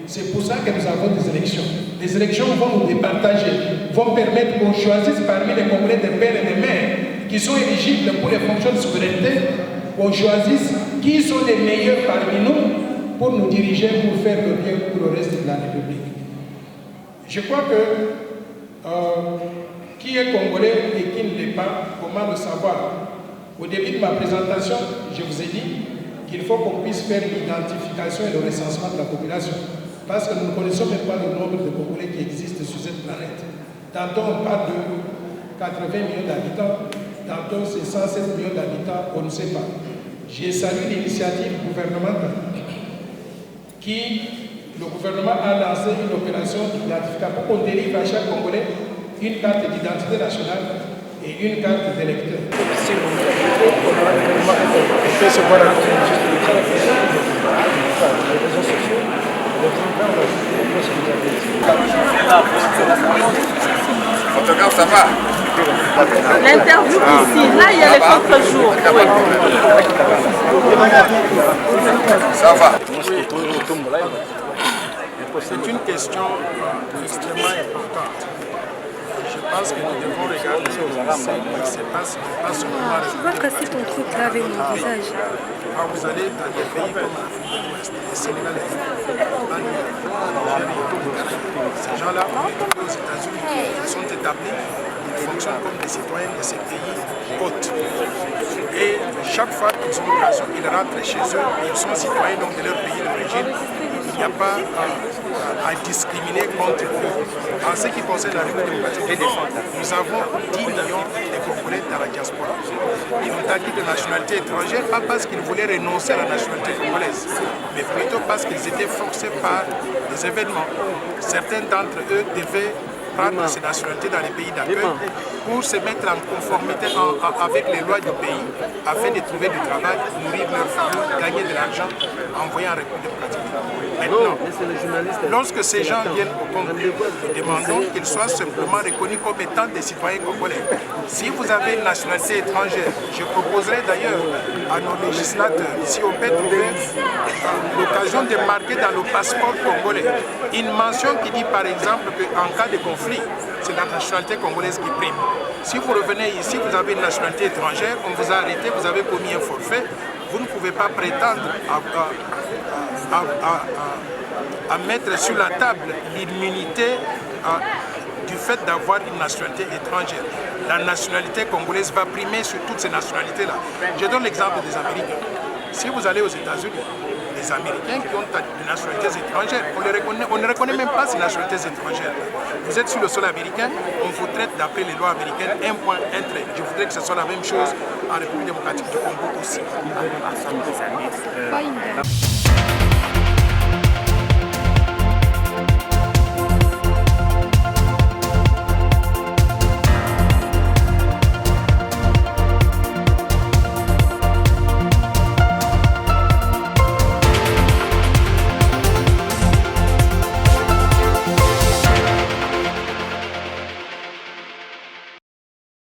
G: C'est pour ça que nous avons des élections. Les élections vont nous départager, vont permettre qu'on choisisse parmi les Congolais de père et de mère qui sont éligibles pour les fonctions de souveraineté, qu'on choisisse qui sont les meilleurs parmi nous pour nous diriger, pour faire le bien pour le reste de la République. Je crois que qui est Congolais et qui ne l'est pas, comment le savoir? Au début de ma présentation, je vous ai dit qu'il faut qu'on puisse faire l'identification et le recensement de la population. Parce que nous ne connaissons même pas le nombre de Congolais qui existent sur cette planète. Tantôt on parle de 80 millions d'habitants, tantôt c'est 107 millions d'habitants, on ne sait pas. J'ai salué l'initiative gouvernementale le gouvernement a lancé une opération d'identification pour qu'on délivre à chaque Congolais une carte d'identité nationale et une carte d'électeur.
L: Photographe, ça va?
Q: L'interview ici, là il y a les contre-jours.
L: Ça va.
R: C'est une question extrêmement importante. Je pense que nous devons regarder ce qui se passe en ce moment.
Q: Tu vas casser ton truc là avec mon visage.
R: Quand vous allez dans des pays comme l'Afrique de l'Ouest, les Sénégalais, ces gens-là ont été aux États-Unis, ils sont établis, ils fonctionnent comme des citoyens de ces pays hôtes. Et chaque fois qu'ils ont l'occasion, ils rentrent chez eux, ils sont citoyens donc de leur pays d'origine. Il n'y a pas à discriminer contre eux. En ce qui concerne la République démocratique du Congo, nous avons 10 millions de Congolais dans la diaspora. Ils ont acquis de nationalité étrangère, pas parce qu'ils voulaient renoncer à la nationalité congolaise, mais plutôt parce qu'ils étaient forcés par des événements. Certains d'entre eux devaient prendre ces nationalités dans les pays d'accueil pour se mettre en conformité avec les lois du pays afin de trouver du travail, nourrir leur famille, gagner de l'argent, envoyer en République démocratique. Maintenant, lorsque ces gens viennent au Congo, nous demandons qu'ils soient simplement reconnus comme étant des citoyens congolais. Si vous avez une nationalité étrangère, je proposerai d'ailleurs à nos législateurs, si on peut trouver l'occasion de marquer dans le passeport congolais une mention qui dit par exemple qu'en cas de conflit, c'est la nationalité congolaise qui prime. Si vous revenez ici, vous avez une nationalité étrangère, on vous a arrêté, vous avez commis un forfait, vous ne pouvez pas prétendre à mettre sur la table l'immunité du fait d'avoir une nationalité étrangère. La nationalité congolaise va primer sur toutes ces nationalités-là. Je donne l'exemple des Américains. Si vous allez aux États-Unis, les Américains qui ont des nationalités étrangères, on ne reconnaît même pas ces nationalités étrangères. Vous êtes sur le sol américain, on vous traite d'après les lois américaines, un point, un trait. Je voudrais que ce soit la même chose en République démocratique du Congo aussi.